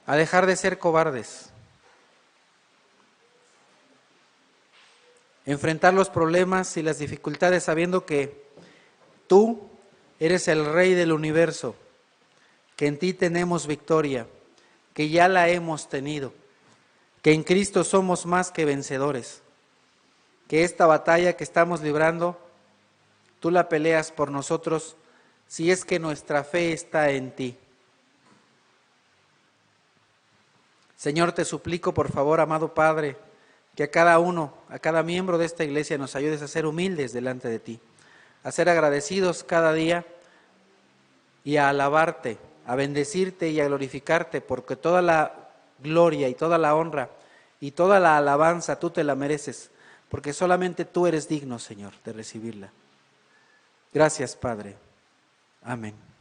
a dejar de ser cobardes, enfrentar los problemas y las dificultades sabiendo que tú eres el Rey del universo, que en ti tenemos victoria, que ya la hemos tenido, que en Cristo somos más que vencedores, que esta batalla que estamos librando, tú la peleas por nosotros si es que nuestra fe está en ti. Señor, te suplico, por favor, amado Padre, que a cada uno, a cada miembro de esta iglesia nos ayudes a ser humildes delante de ti, a ser agradecidos cada día y a alabarte, a bendecirte y a glorificarte, porque toda la gloria y toda la honra y toda la alabanza tú te la mereces, porque solamente tú eres digno, Señor, de recibirla. Gracias, Padre. Amén.